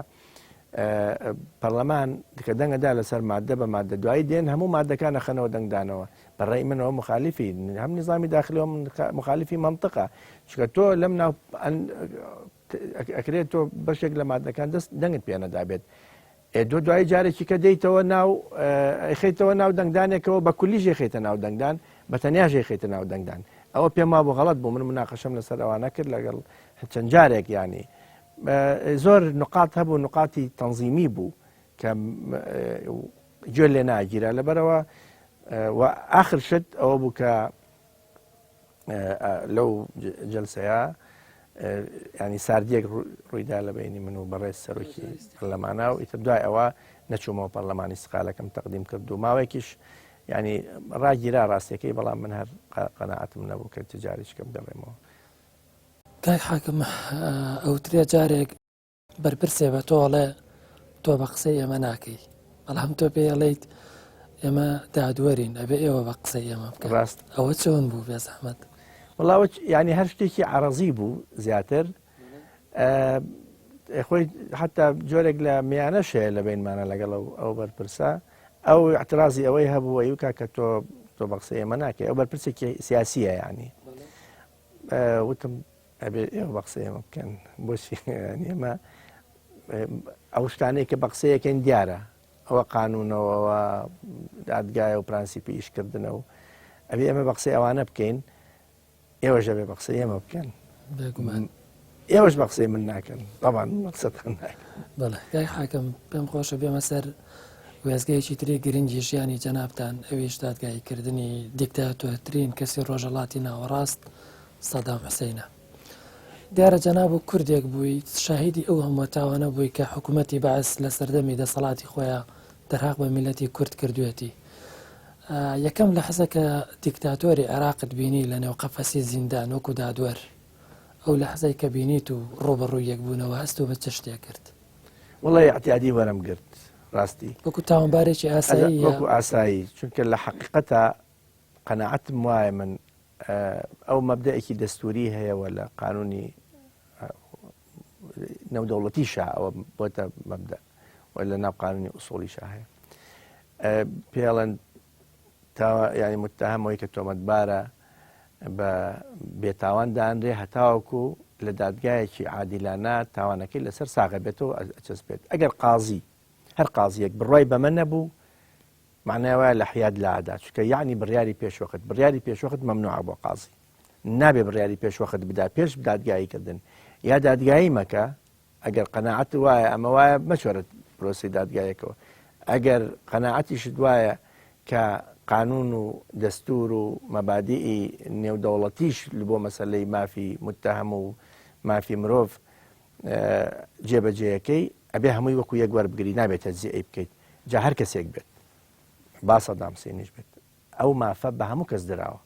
پەرلەمان کە دەنگەدا لەسەر مادە بە مادە دوایی دێن هەموو مادەکانە خەنەوە دەنگدانەوە بەڕێی منەوە مخالیفی هەم نظامی داخلیەوە مخالیفی منطقە چکە تۆ لەم ناو ئەکرێت تۆ بەشێک لە مادەکان دەست دەنگت پێ نەدابێت دوای جارێکی کە دەیتەوە ناو خیتەوە ناو دەنگدانێکەوە بە کولیژێ خێتە ناو دەنگدان بە تەنیاژێ خێتە ناو دەنگدان ئەوە پێم وابوو غەڵەت بوو من مناقەشەم لەسەر ئەوانە کرد لەگەڵ چەند جارێک ینی زۆر نقاط هەبوو نقاتی تەنزیمی بوو کە گوێ لێ ناگیرە لەبەرەوە و ئاخر شت ئەوە بوو کە لەو جەلسەیە ینی ساردیەک ڕوویدا لە بینی من و بەڕێز سەرۆکی پەرلەمانە و ئیتر دوای ئەوە نەچوومەوە پەرلەمانی استقالەکەم تەقدیم کرد و ماوەیەکیش ینی ڕاگیرا ڕاستیەکەی بەڵام من هەر قەناعەتم نەبوو کە تجاریشکە بدەڕێمەوە کاک حاکم ئەوترێ جارێک بەرپرسێ بە تۆڵێ تۆ بە قسەی ئێمە ناکەی بەڵام تۆ پێڵیت ئێمە دادوەرین ئەبێ ئێوە بە قسەی ئێمە بکە ڕاست ئەوە چۆن بوو بێ زەحمەت وڵاوە ینی هەر شتێکی عەرەزی بوو زیاتر خۆی حتا جۆرێک لە میانەشەیە لە بینمانە لەگەڵ ئەو بەرپرسە ئەو اعترازی ئەوەی هەبوو ئەیوکا کە تۆ بە قسەی ئێمە ناکەی ئەو بەرپرسێکی سیاسیە ینی وتم ئەبێ ئێوە بە قسەی ئێمە بکەن بۆچی ئێمە ئەو شتانەی کە بە قسەیەکەین دیارە ئەوە قانونەوەەوە دادگایە و پرانسیپی ئیشکردنە و ئەبێ ئێمە بە قسەی ئەوانە بکەین ئێوەش ئەبێ بە قسەی ئێمە بکەن ئێوەش بە قسەی من ناکەن طبعاً مەقسەدتان ناکەن بەڵێ کاک حاکم پێم خۆشە بێمە سەر وێزگەیەکی تری گرنگی ژیانی جەنابتان ئەویش دادگایکردنی دیکتاتۆرترین کەسی ڕۆژەڵاتی ناوەڕاست سەدام حوسێنە دیارە جەناب و کوردێک بووی شاهیدی ئەو هەموو تاوانە بووی کە حکوومەتی بەعس لە سەردەمی دەسەڵاتی خۆیان دەرهاق بە میلەتی کورد کردوێتی یەکەم لە حەزەکە دیکتاتۆری عێراقت بینی لە نێو قەفەسی زیندان وەکو دادوەر ئەو لە حەزەی کە بینیت و ڕۆبەڕووی یەکبوونەوە هەست و بە چ شتێک کرد وڵی اعتیادی وەرم گرت ڕاستی وەکو تاوانبارێکی ئاسایی وەکو ئاسایی چونکە لە حەقیقەتە قەناعەتم وایە من ئەو مەبدەئێکی دەستوری هەیەوە لە قانونی نەودەوڵەتیشە ئەوە بۆتە مەبدە لە ناو قانونی ئوسوڵیشە هەیە پێڵەن ینی متتەهەمەوەی کە تۆمەتبارە بە بێتاوان دانرێ هەتاوەکو لە دادگایەکی عادیلانە تاوانەکەی لەسەر ساغە بێتەوە ئەچەسبێت ئەگەر قازی هەر قازیەک بڕای بەمە نەبوو معناوە لە حیاد لا ئادا چکە یعنی بڕیاری پێشوەخت بڕیاری پێشوەخت مەمنوعە بۆ قازی نابێ بڕیاری پێشوەخت بدا پێش دادگاییکردن یا دادگایی مەکە ئەگەر قەناعەت وایە ئەمە وایە مەچۆرە پرۆسی دادگایەکەوە ئەگەر قەناعەتیشت وایە کە قانون و دەستور و مەبادیئی نێودەوڵەتیش بۆ مەسەلەی مافی متتەهم و مافی مرۆڤ جێبەجێیەکەی ئەبێ هەمووی وەکو یەک وەربگری نابێت تەجزیە بکەیت جا هەر کەسێک بێت با سەدام حوسێنیش بێت ئەو مافە بە هەموو کەس دراوە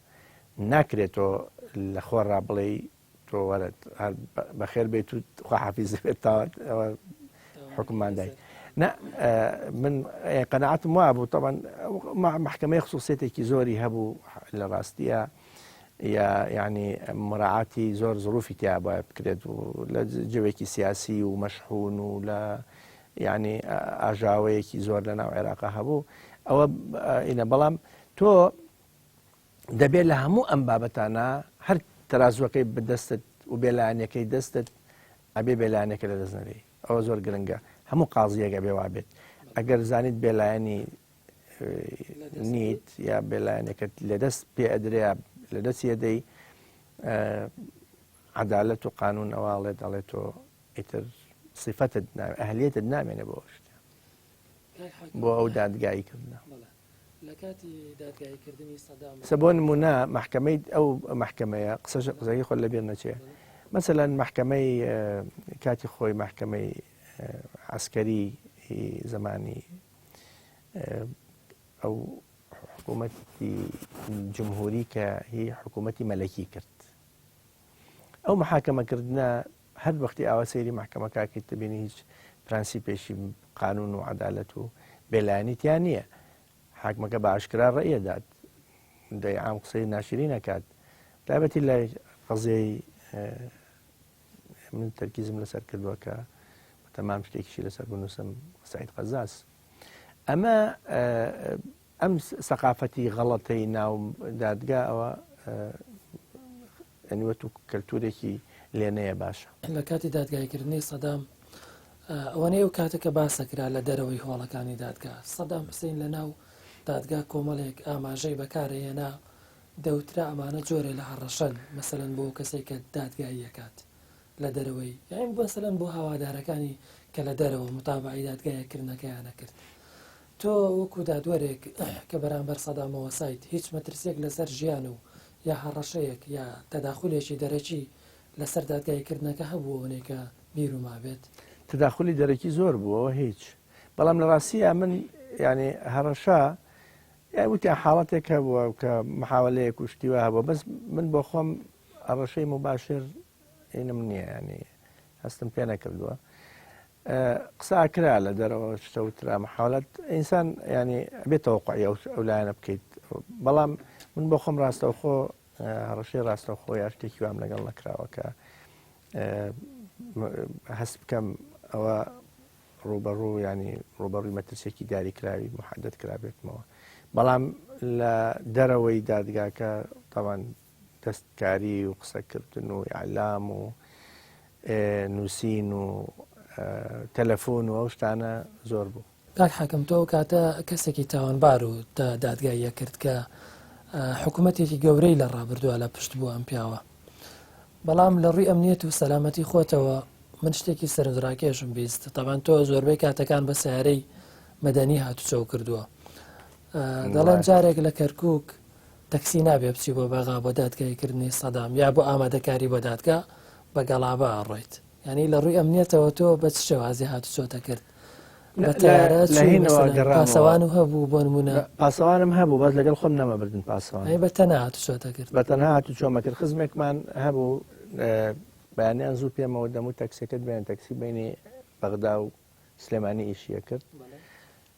ناکرێتەوە لە خۆڕا بڵێ تۆ وەرە بەخێر بێت و خواحافیز بێت تاوە حکومان دای من قەناعەتم وایە بوو طبعا محکەمەی خصوصیەتێکی زۆری هەبوو لە ڕاستیە یعنی مراعاتی زۆر ظروفی تیا باید بکرێت و لە جوێکی سیاسی و مەشحون و لە یعنی ئاژاوەیەکی زۆر لە ناو عێراقا هەبوو ئەوە ئینە بەڵام تۆ دەبێت لە هەموو ئەم بابەتانە هەر تەرازوەکەی بدەستت و بێلایەنەکەی دەستت ئەبێ بێلایەنەکە لە دەستنەرێ ئەوە زۆر گرنگە هەموو قازیەکە بێ وابێت ئەگەر زانیت بێلایەنی نیت یا بێلایەنەکەت لەدەست پێ ئەدرێ لە دەستی دەی عەدالەت و قانون ئەواڵێت دەڵێت تۆ ئیتر صفەتت ئەهلیەتت نامێنێ بۆ شتە بۆ ئەو دادگاییکردنە لە کاتی دادگاییکردنی سەدام بۆ نمونە محکەمەی ئەو محکەمەیە قسەی خۆ لەبیر نەچێ مەسەلەن محکەمەی کاتی خۆی محکەمەی عسکەری زمانی ئەو حکوومەتی جمهوری کە هی حکوومەتی مەلەکی کرد ئەو محاکەمەکردنە هەر وەختی ئاوا سەیری محکەمەکاکەیت دەبینی هیچ پرەنسیپێکی قانون و عەدالەت و بێلایەنیتیان نییە حاکمەکە بە ئاشکرا ڕێیە دات دەی عام قسەی ناشرین نەکات تایبەتی لای قەزەی من تەرکیزم لەسەر کردووە کە تەمام شتێکیشی لەسەر بنووسم سەعید قەزاز ئەمە ئەم سەقافەتی غەڵەتەی ناو دادگا ئەوە ئەنیوەت و کەلتورێکی لێنەیە باشە لە کاتی دادگایکردنی سەدام ئەوەنەی ئەو کاتێککە باسەکرا لە دەرەوەی هۆڵەکانی دادگا سەدام حوسێن لە ناو دادگا کۆمەڵێک ئاماژەی بەکارهێنا دەوترا ئەمانە جۆرێ لە هەڕەشەن مەسەلەن بۆ کەسێک کە دادگاییەکات لە دەرەوەی یان بەسەلەن بۆ هاوادارەکانی کە لە دەرەوە متابعی دادگایەکردنەکەیان نەکرد تۆ وەکو دادوەرێک کە بەرامبەر سەدامەوە سایت هیچ مەترسێک لەسەر ژیان و یا هەڕەشەیەک یا تەداخولێکی دەرەکی لەسەر دادگایکردنەکە هەبووەوەنێ کە بیر و مابێت تداخلی دەرەکی زۆر بووەوە هیچ بەڵام لە ڕاستیە من ینی هەڕەشە وتیان حاڵەتێک هەبووە کە محاولەیەک و شتیوە هەبووە بەس من بۆ خۆم هەڕەشەی مباشر اینم نییە ینی هەستم پێ نەکردووە قساکرا لە دەرەوە شتەوترا محاولەت ئینسان ینی بێتەوەقعی ئەو لایەنە بکەیت بەڵام من بۆ خۆم ڕاستەوخۆ هەڕەشەی ڕاستەوخۆ یا شتێکی وام لەگەڵ نەکراوە کە هەست بکەم ئەوە ڕوبەڕوو ینی ڕوبەڕووی مەترسێکی دیاریکراوی محەدەت کرابێتمەوە بەڵام لە دەرەوەی دادگاکە تاوان دەستکاری و قسەکردن و ئیعلام و نووسین و تەلەفۆن و ئەو شتانە زۆر بوو کاک حاکم تۆ کاتە کەسێکی تاوانبار و دادگاییە کرد کە حکوومەتێکی گەورەی لە ڕابردووە لە پشت بوو ئەم پیاوە بەڵام لە ڕووی ئەمنیەت و سەلامەتی خۆتەوە من شتێکی سەرنجڕاکێشم بیست تاوان تۆ زۆربەی کاتەکان بە سیارەی مەدەنی هاتوچەو کردووە دەڵێن جارێک لە کەرکووک تەکسی نابێ بچی بۆ بەغا بۆ دادگایکردنی سەدام یا بۆ ئامادەکاری بۆ دادگا بە گەڵابە ئەڕۆیت ینی لە ڕووی ئەمنیەتەوە تۆ بە چ شێوازی هاتوچۆتە کرد پاسەوان و هەبوو بۆ نمونە پاسەوانم هەبوو بەس لەگەڵ خۆم نەمەبردن پاسەوان بە تەنها هاتوچۆتە کرد بە تەنها هاتوچۆمە کرد خزمێکمان هەبوو بەیانیان زوو پێمەوە دەموو تەکسەکەت بێن تەکسی بینی بەغدا و سلێمانی ئیشیە کرد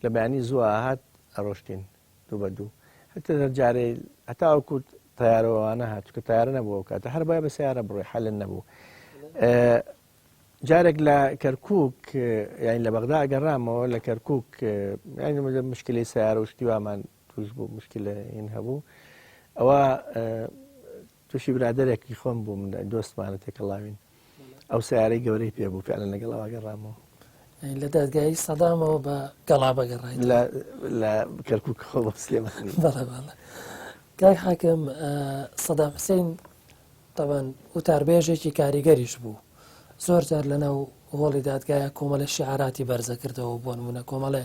لە بەیانی زوو هات ئەڕۆشتین دوو بە دوو هەتا جارێ هەتاوەکو تیارەوەوانە هات کە تیارە نەبووە کاتە هەر باید بە سیارە بڕۆی حەلن نەبوو جارێک لە کەرکووک یانی لە بەغدا ئەگەڕامەوە لە کەرکووک یانی مشکلی سیارە و شتیوامان توش بوو مشکلە این هەبوو ئەوە تووشی برادێکی خۆم بوو من دۆستمانە تێکەڵاوین ئەو سیارەی گەورەی پێ بوو فعلەن لەگەڵ ئەوە گەڕامەوە لە دادگایی سەدامەوە بە گەڵا بەگەڕای لە کەرکووک خۆ بە سلێمانی بەڵێ کاک حاکم سەدام حوسێن طبعاً وتاربێژێکی کاریگەریش بوو زۆر جار لەناو هۆڵی دادگایە کۆمەڵە شیعاراتی بەرزە کردەوە بۆ نمونە کۆمەڵێ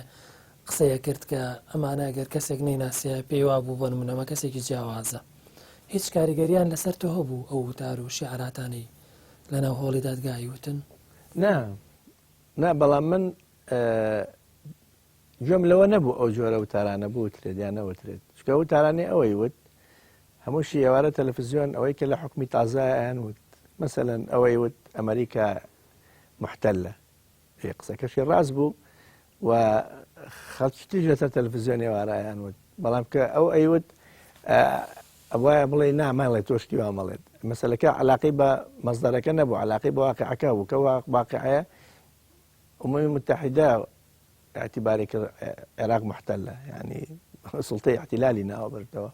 قسەیە کرد کە ئەمانە ئەگەر کەسێک نەیناسیە پێی وا بوو بۆ نمونەمە کەسێکی جیاوازە هیچ کاریگەریان لەسەر تۆ هەبوو ئەو وتار و شیعراتانەی لەناو هۆڵی دادگایی وتن نا بەڵام من گوێم لەوە نەبوو ئەو جۆرە وتارانە بوو وترێت یان نەوترێت چکە وتارانەی ئەوەی وت هەمووشی ئێوارە تەلەڤیزیۆن ئەوەی کە لە حکمی تازایان وت مثلەن ئەوەی وت ئەمریکا محتەلە قسەکەشی ڕاست بوو و خەڵکی تریش لەسەر تەلەڤیزیۆن ئێوارایان وت بەڵام کە ئەو ئەیوت ئەوایە بڵێ نامەڵێت تۆشتی وا مەڵێت مەسەلەکە علاقی بە مەزدەرەکە نەبوو علاقی بە واقعەکە بوو کە واقعەیە ئومەمی متحیدە اعتباری کرد عێراق محتەلە یعنی سڵتەی احتیلالی ناوە بردەوە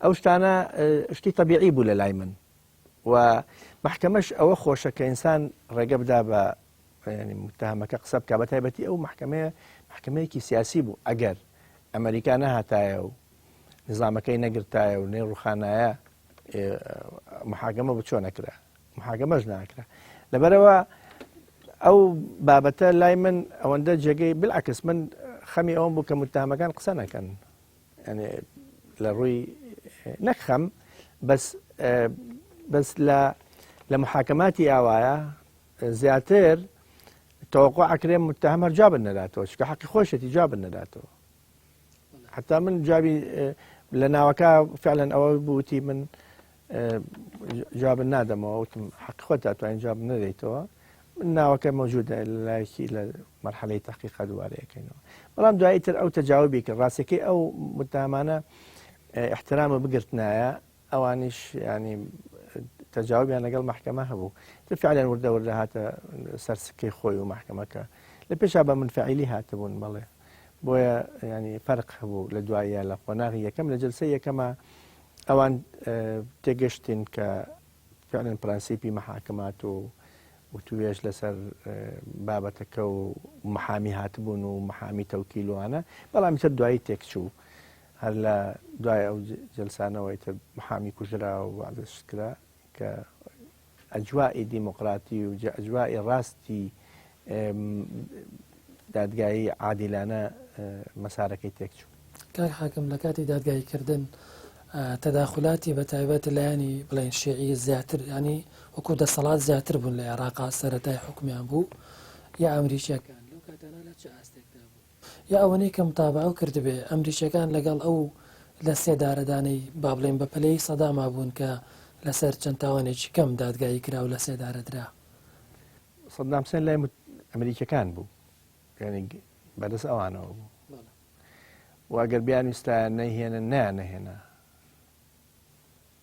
ئەو شتانە شتی طبیعی بوو لە لای من و محکەمەش ئەوە خۆشە کە ئینسان ڕێگە بدا بە ینی متهمەکە قسە بکە بە تایبەتی ئەو محکەمەیەکی سیاسی بوو ئەگەر ئەمریکا نەهاتایە و نظامەکەی نەگرتایە و نێ ڕوخانایە محاکەمە بچۆ نەکرا محاکەمەش ناکرا لەبەرەوە ئەو بابەتە لای من ئەوەندە جێگەی بالعکس من خەمی ئەوم بوو کە متهمەکان قسە نەکەن ینی لە ڕووی نەخەم بەس لە محاکەماتی ئاوایە زیاتر تەوەقوع ئەکرێ متهم هەر جوابن نەداتەوە چکە حەقی خۆشێتی جوابن نەداتەوە حتا من جوابی لە ناوەکە فعلەن ئەوە بووتی من جوابن نادەمەوە وتم حەقی خۆت داتوانین جواب نەدەیتەوە ناوەکە مەوجودە لایەکی لە مەرحەلەی تەحقیقا دووارەیەکەینەوە بەڵام دواییتر ئەو تەجاوبی کرد ڕاستەکەی ئەو متهمانە احترامە بگرتنایە ئەوانیش ینی تەجاوبیان لەگەڵ محکەمە هەبوو فعلەن وردە هاتە سەرسکەی خۆی و محکەمەکە لە پێشا بە منفعیلی هاتبوون بەڵێ بۆیە ینی فەرق هەبوو لە دوایە لە قۆناغی یەکەم لە جلسەی یەکەمە ئەوان تێگەشتین کە فعلەن پرەنسیپی محاکەمات و توێژ لەسەر بابەتەکە و محامی هاتبوون و محامی تەوکیلوانە بەڵام تر دوایی تێکچوو هەر لە دوای ئەو جلسانەوەی تر محامی کوژرا و وادەشکرا کە ئەجوای دیموقراتی و ئەجوای ڕاستی دادگایی عادیلانە مەسارەکەی تێکچوو کاک حاکم لە کاتی دادگاییکردن تەداخلاتی بە تایبەت لایەنی بڵێن شیعی زیاتر ینی وەکو دەسەڵات زیاتر بوون لە عێراقا سەرەتای حکمیان بوو یا ئەمریکیەکان لەو کاتانە لە چه ئاستێکدا بوو یا ئەوەنەی کە متابعە کردبێ ئەمریکیەکان لەگەڵ ئەو لە سێدارەدانەی با بڵێن بە پلەی سەداما بوون کە لەسەر چەند تاوانێکی کەم دادگایی کرا و لە سێدارەدرا سەدام حوسێن لای ئەمریکیەکان بوو ینی بەدەست ئەوانەوە بوو واگەر بیانویستە نەیهێنن نەهێنا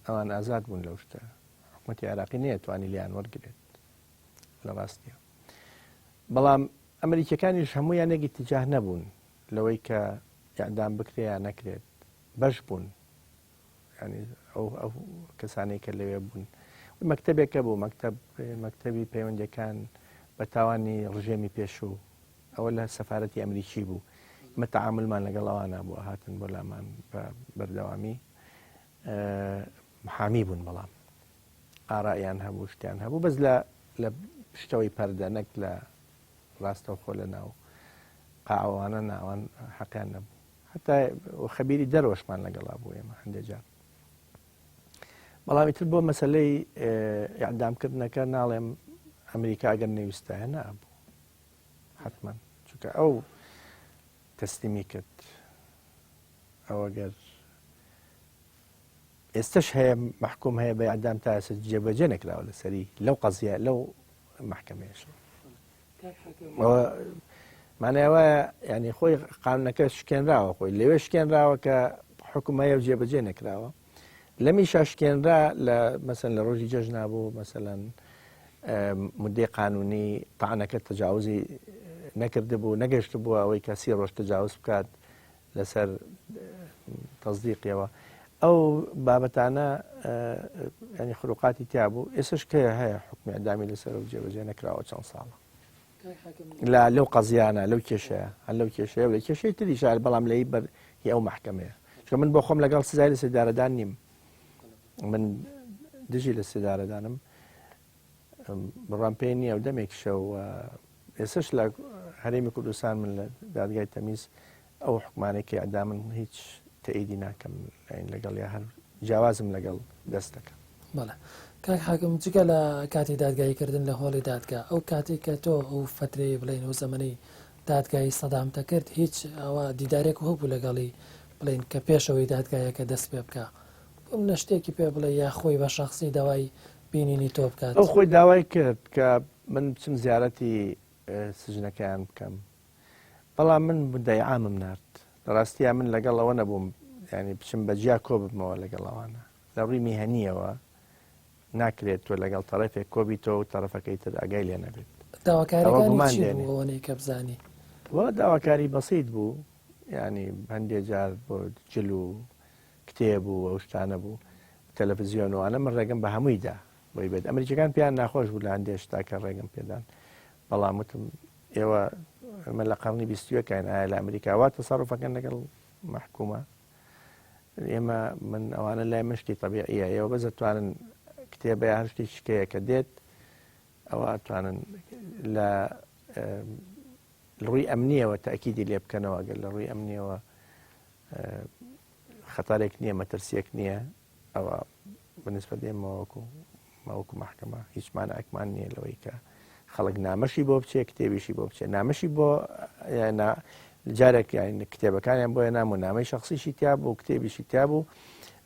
ئەوان ئازاد بوون لەو شتە حکومەتی عێراقی نەیە توانی لیان وەرگێت لە ڕاستیە بەڵام ئەمریکیەکانیش هەموویان یەک ئیتیجاه نەبوون لەوەی کە ئیعدام بکرێ نەکرێت بەش بوون ینی ئەو کەسانەی کە لەوێ بوون مەکتەبێکە بوو مەکتەبی پەیوەندیەکان بە تاوانی ڕژێمی پێشوو ئەوە لە سەفارەتی ئەمریکی بوو مە تەعاملمان لەگەڵ ئەوانە بوو هاتن بۆ لامان بە بەردەوامی محامی بوون بەڵام ئارائیان هەبوو شتیان هەبوو بەس لە شتەوەی پەردە نەک لە ڕاستەوخۆ لە ناو قاوانە ناوان حەقیان نەبوو حتا خەبیری دەرۆشمان لەگەڵا بوو ئێمە هەندێک جار بەڵامی تر بۆ مەسەلەی ئیعدامکردنەکە ناڵێم ئەمریکا ئەگەر نەویستایە نەبوو حتما چونکە ئەو تەسلیمی کرد ئەوەگەر ئێستش هەیە محکوم هەیە بە ئیعدام تا ئێستا جێبەجێ نەکراوە لەسەری لەو قەزیە لەو محکەمەیەش مانایەوە ینی خۆی قانونەکە شکێنراوە خۆی لەوێ شکێنراوە کە حکوم هەیە و جێبەجێ نەکراوە لەمیشا شکێنرا لە مەسەن لە ڕۆژی جەژنا بوو مەسەلەن مدەی قانونی تەعانەکە تەجاوزی نەکرده بوو نەگەشت بووە ئەوەی کە 30 ڕۆژ تەجاوز بکات لەسەر تەزدیقیەوە ئەو بابەتانە ینی خروقاتی تیا بوو ئێستش کە هەیە حکمی ئەعدامی لەسەر و جێبەجێ نەکراوە چەند ساڵە لەو قەزیانە لەو کێشەیە هەر لەو کێشەیە لە کێشەی تری شار بەڵام لەی بەر هی ئەو محکەمەیە چکە من بۆ خۆم لەگەڵ سزای لە سێدارەدان نیم من دژی لە سێدارەدانم بڕام پێی نییە و دەمێکشە و ئێسش لە هەرێمی کوردستان من لە دادگای تەمیز ئەو حکومانێکی ئەدا من هیچ تەئیدی ناکەم لەگەڵ یا هەر جیاوازم لەگەڵ دەست دەکەم. بەڵێ کاک حاکم جگە لە کاتی دادگاییکردن لە هۆڵی دادگا ئەو کاتێک کە تۆ ئەو فترەی بڵێن و زەمەنەی دادگایی سەدامتە کرد هیچ ئەوە دیدارێک هەبوو لەگەڵی بڵێن کە پێشەوەی دادگایەکە دەست پێ بکە بم شتێکی پێ بڵێ یا خۆی بە شخصی داوای بینینی تۆ بکات ئەو خۆی داوای کرد کە من بچم زیارەتی سژنەکەیان بکەم بەڵام من مدەی عامم نرد ڕاستیە من لەگەڵ ئەوە نەبووم ینی بچم بەجیا کۆ ببمەوە لەگەڵ ئەوانە لە ڕووی میهەنیەوە ناکرێت تۆ لەگەڵ تەرەفێک کۆبی تۆ و تەرەفەکەی تر ئەگای لێ نەبێت داواکاریەکانی کە بزانی وە داواکاری بەسیت بوو ینی هەندێک جار بۆ جل و کتێب و ئەو شتانە بوو تەلەڤیزیۆنوانە من ڕێگەم بە هەموویدا بۆی بێت ئەمریکەکان پێیان ناخۆش بوو لە هەندێک شتاکە ڕێگەم پێدان بەڵام وتم ئێوە ئەمە لە قەرنی 20یەکین ئایا لە ئەمریکاوە تەسەڕوفەکەن لەگەڵ محکومە ئێمە من ئەوانە لای مشتی تەبیعیە ئێوە بەس دەتوانن کتێبە هەر شتێکی شکەیە کە دێت ئەوە ئەتوانن لە ڕووی ئەمنیەوە تاکیدی لێ بکەنەوە گەل لە ڕووی ئەمنیەوە خەتارێک نییە مەترسیەک نییە ئەوە بنسبە دێمەوەکو محکەمە هیچمان ئەکمان نییە لەوەی کە خەڵک نامەشی بۆ بچێ کتێبیشی بۆ بچێ نامەشی بۆ جارێک کتێبەکانیان بۆیە نام و نامەی شخصیشی تیا بوو و کتێبیشی تیا بوو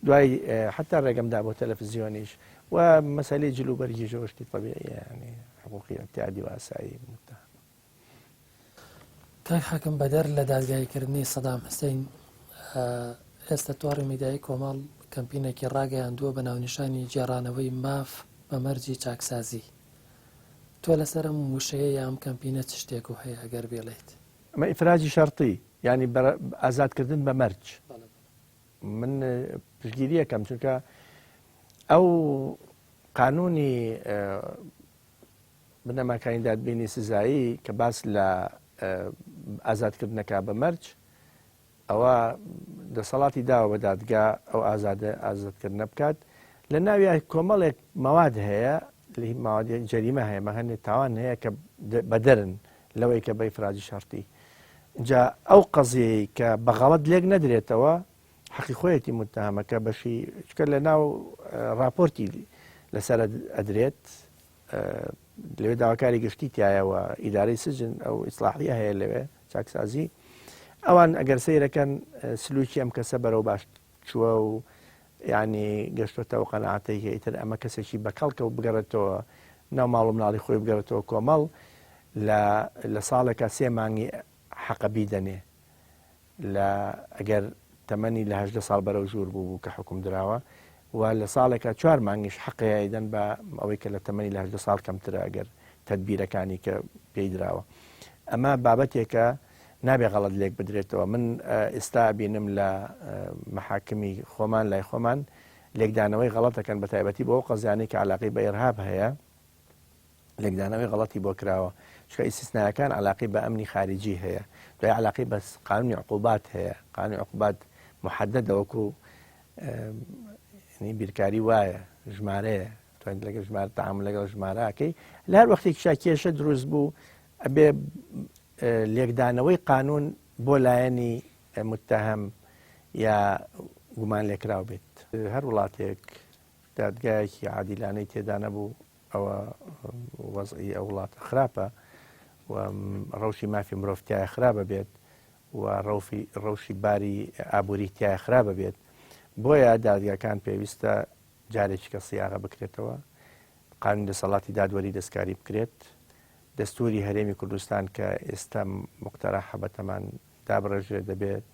دوای حتا ڕێگەمدا بۆ تەلەڤیزیۆنیش و مەسەلەی جلوبەرگی ژۆشتی طبیعیە ینی حقوقی ئەتیادی و ئاسایی متهم. کاک حاکم بەدەر لە دادگاییکردنی سەدام حوسێن ئێستا تۆڕی میدیایی کۆمەڵ کەمپینێکی ڕاگەیاندووە بە ناونیشانی جێڕانەوەی ماف بە مەرجی چاکسازی تۆ لەسەر ئەم وشەیە یا ئەم کەمپینە چ شتێک و هەیە ئەگەر بێڵێیت ئەمە ئیفراجی شەرطی ینی ئازادکردن بە مەرج من پشگیری یەکەم چونکە ئەو قانونی بنەماکانی دادبینی سزایی کە باس لە ئازادکردنەکە بە مەرج ئەوە دەسەڵاتی داوە بە دادگا ئەو ئازادکردنە بکات لە ناوی کۆمەڵێک مەواد هەیە ماوادی جەریمە هەیە مەهەنێت تاوان هەیە کە بەدەرن لەوەی کە بە ئیفراجی شەرطی جا ئەو قەزیەی کە بەغەڵەت لێک نەدرێتەوە حەقی خۆیەتی متهمەکە بەشی چکە لە ناو راپۆرتی لەسەر ئەدرێت لەوێ داواکاری گشتی تایەوە ئیدارەی سجن ئەو ئیسلاحیە هەیە لەوێ چاکسازی ئەوان ئەگەر سەیرەکەن سلوکی ئەم کەسە بەرەو باش چووە و ینی گەشتۆتەوە قەنەعاتەی هەیتر ئەمە کەسێکی بەکەڵکە و بگەڕێتەوە ناو ماڵ و مناڵی خۆی بگەڕێتەوە کۆمەڵ لە ساڵێکە 3 مانگی حەقەبی دەنێ لە ئەگەر تەمەنی لە 18 ساڵ بەرەو ژوور بوو کە حکوم درراوە و لە ساڵێکە 4 مانگیش حەقەیەدەن بە ئەوەی کە لە تەمەنی لە 18 ساڵ کەمترە ئەگەر تەدبیرەکانی کە پێی درراوە ئەمە بابەتێکە نابێ غەڵەت لێک بدرێتەوە من ئێستا بینم لە مەحاکمی خۆمان لای خۆمان لێکدانەوەی غەڵەتەکەن بە تایبەتی بۆ قەزیانەی کە علاقی بە ئێرهاب هەیە لێکدانەوەی غەڵەتی بۆ کراوە چکە ئیسیسنایەکان علاقی بە ئەمنی خارجی هەیە دوای علاقی بە قانونی عقوبات هەیە قانونی عقوبات محددە وەکو بیرکاری وایە ژمارەیە توانیت لەگەڵ ژمارە تەعامل لەگەڵ ژمارەکەی لە هەر وەختێکی کێشە دروست بوو ئەبێ لێکدانەوەی قانون بۆ لایەنی متهم یا گومان لێکراو بێت هەر وڵاتێک دادگایەکی عادیلانەی تێدا نەبوو ئەوە وەزعی ئەو وڵاتە خراپە و ڕەوشی مافی مرۆڤتیایە خراپە بێت و ڕەوشی باری ئابووری تایە خراپە بێت بۆیە دادگاکان پێویستە جارێکی کە سیاغە بکرێتەوە قانون دەسەڵاتی دادوەری دەستکاری بکرێت دەستوری هەرێمی کوردستان کە ئێستا مقتەراحە بەتەمان دابڕێژێ دەبێت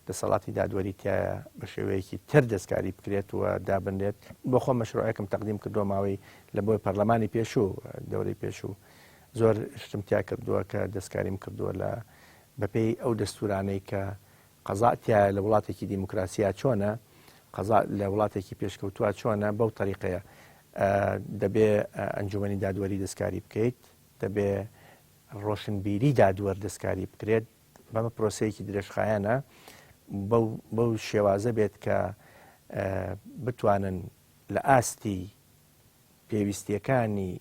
دەسەڵاتی دادوەری تایە بە شێوەیەکی تر دەستکاری بکرێت و دابنرێت بۆ خۆ مەشروعەکەم تەقدیم کردووە ماوەی لە بۆی پەرلەمانی پێشوو دەورەی پێشوو زۆر شتم تیا کردووە کە دەستکاریم کردووە لە بەپێی ئەو دەستورانەی کە قەزا تایە لە وڵاتێکی دیموکراسیا چۆنە قەزا لە وڵاتێکی پێشکەوتووە چۆنە بەو تەریقەیە دەبێ ئەنجومەنی دادوەری دەستکاری بکەیت دەبێ ڕۆشنبیری دادوەر دەستکاری بکرێت بەمە پرۆسەیەکی درێژخایانە بەو شێوازە بێت کە بتوانن لە ئاستی پێویستیەکانی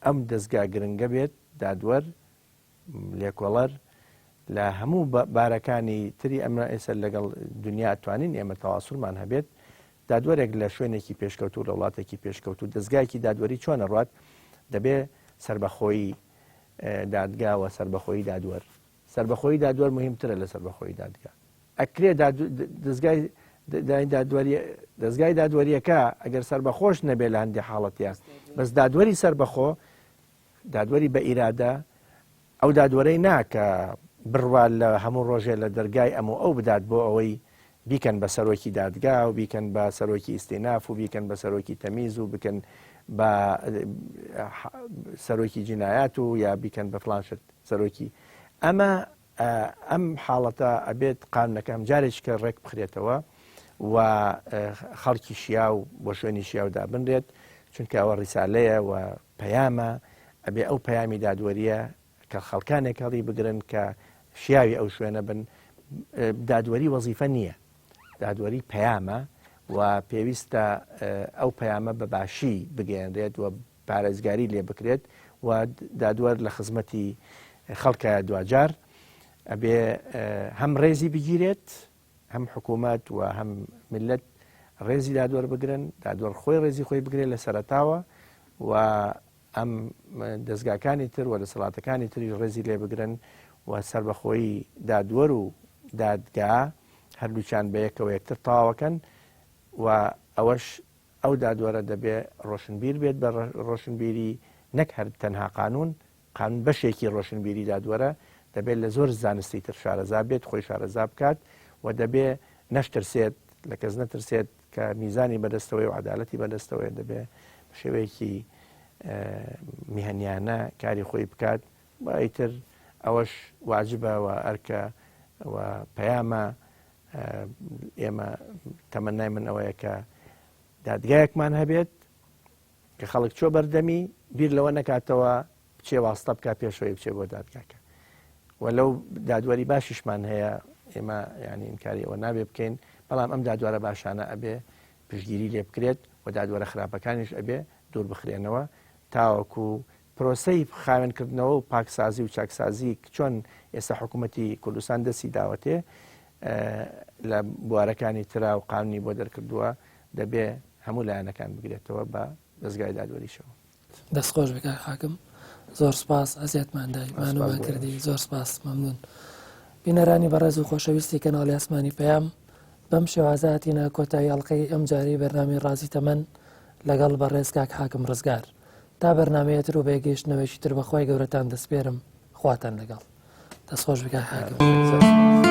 ئەم دەستگا گرنگە بێت دادوەر لێکۆڵەر لە هەموو بارەکانی تری ئەمە ئێستا لەگەڵ دنیا توانین ئێمە تەواسوولمان هەبێت دادوەرێک لە شوێنێکی پێشکەوتو لە وڵاتێکی پێشکەوتو دەستگایکی دادوەری چۆنە ڕات دەبێ سربەخۆیی دادگاوە سربەخۆیی دادوەر سربەخۆیی دادوەر مهمترە لە سربەخۆیی دادگا ئەکرێ دەستگای دادوەریەکە ئەگەر سربەخۆش نەبێ لە هەندێک حاڵەتە بەس دادوەری سربەخۆ دادوەری بە ئیرادە ئەو دادوەرەی ناکە بڕوال لە هەموو ڕۆژێ لە دەرگای ئەو بدات بۆ ئەوەی بیکەن بە سەرۆکی دادگا و بیکەن بە سەرۆکی ئیستیناف و بیکەن بە سەرۆکی تەمیز و بکەن بە سەرۆکی جینایات و یا بیکەن بە فلانشت سەرۆکی ئەم حاڵەتە ئەبێت قانونەکەم جارێک کە ڕێک بخرێتەوە و خەڵکی شیاو بۆ شوێنی شیاودا بنرێت چونکە ئەوە ڕیسالەیە و پەیامە ئەبێ ئەو پەیامی دادوەریە کە خەڵکانێک هەڵی بگرن کە شیاوی ئەو شوێنە بن دادوەری وەزیفە نییە دادوەری پەیامە و پێویستە ئەو پەیامە بەباشی بگەێنرێت و پارێزگاری لێ بکرێت و دادوەر لە خزمەتی خەڵکە دوجار ئەبێ هەم ڕێزی بگیرێت هەم حکوومەت و هەم ملت ڕێزی دادوەر بگرن دادوەر خۆی ڕێزی خۆی بگرێت لە سەرەتاوە و ئەم دەستگاکانی تر و لە سەڵاتەکانی تری ڕێزی لێ بگرن و سربەخۆیی دادوەر و دادگا هەردووچان بە یەکەوە یەکتر تاواکەن و ئەوەش ئەو دادوەرە دەبێ ڕۆشنبیر بێت بە ڕۆشنبیری نەک هەر تەنها قانون بەشێکی ڕۆشنبیری دادوەرە دەبێت لە زۆر زانستی تر شارەزا بێت خۆی شارەزا بکات و دەبێ نەشترسێت لە کەس نەترسێت کە میزانی بەدەستەوەی و عەدالەتی بەدەستەوەی دەبێ شێوەیەکی میهەنیانە کاری خۆی بکات و ئیتر ئەوەش واجبە و ئەرکە و پەیامە ئێمە تەمەنای من ئەوەیە کە دادگایەکمان هەبێت کە خەڵک چۆ بەردەمی بیر لەوە نەکاتەوە بچێ واستە بکات پێشەوەی بچێ بۆ دادگاکە و لەو دادوەری باشیشمان هەیە ئێمە ینی ئینکاری ئەوە نابێ بکەین بەڵام ئەم دادوەرە باشانە ئەبێ پشتگیری لێ بکرێت و دادوەرە خراپەکانیش ئەبێ دوور بخرێنەوە تاوەکو پرۆسەی خاوێنکردنەوە و پاکسازی و چاکسازی چۆن ئێستا حکوومەتی کوردستان دەستی داوەتێ لە بوارەکانی ترا و قانونی بۆ دەرکردووە دەبێ هەموو لایەنەکان بگرێتەوە بە دەستگای دادوەریشەوە. دەستخۆش بکە حاکم زۆر سپاس ئەزیەتماندای مانومان کردی زۆر سپاس مەمنون. بینەرانی بەڕێز و خۆشەویستی کەناڵی ئاسمانی پەیام بەم شێوازاتینە کۆتایی ئەڵقەی ئەم جاری بەرنامەی ڕازی تەمەن لەگەڵ بەڕێز کاک حاکم ڕزگار تا بەرنامەیەتر و بێگەیشتنەوەیکی تر بەخوای گەورەتان دەسپێرم خواتان لەگەڵ دەستخۆش بکە حاکم.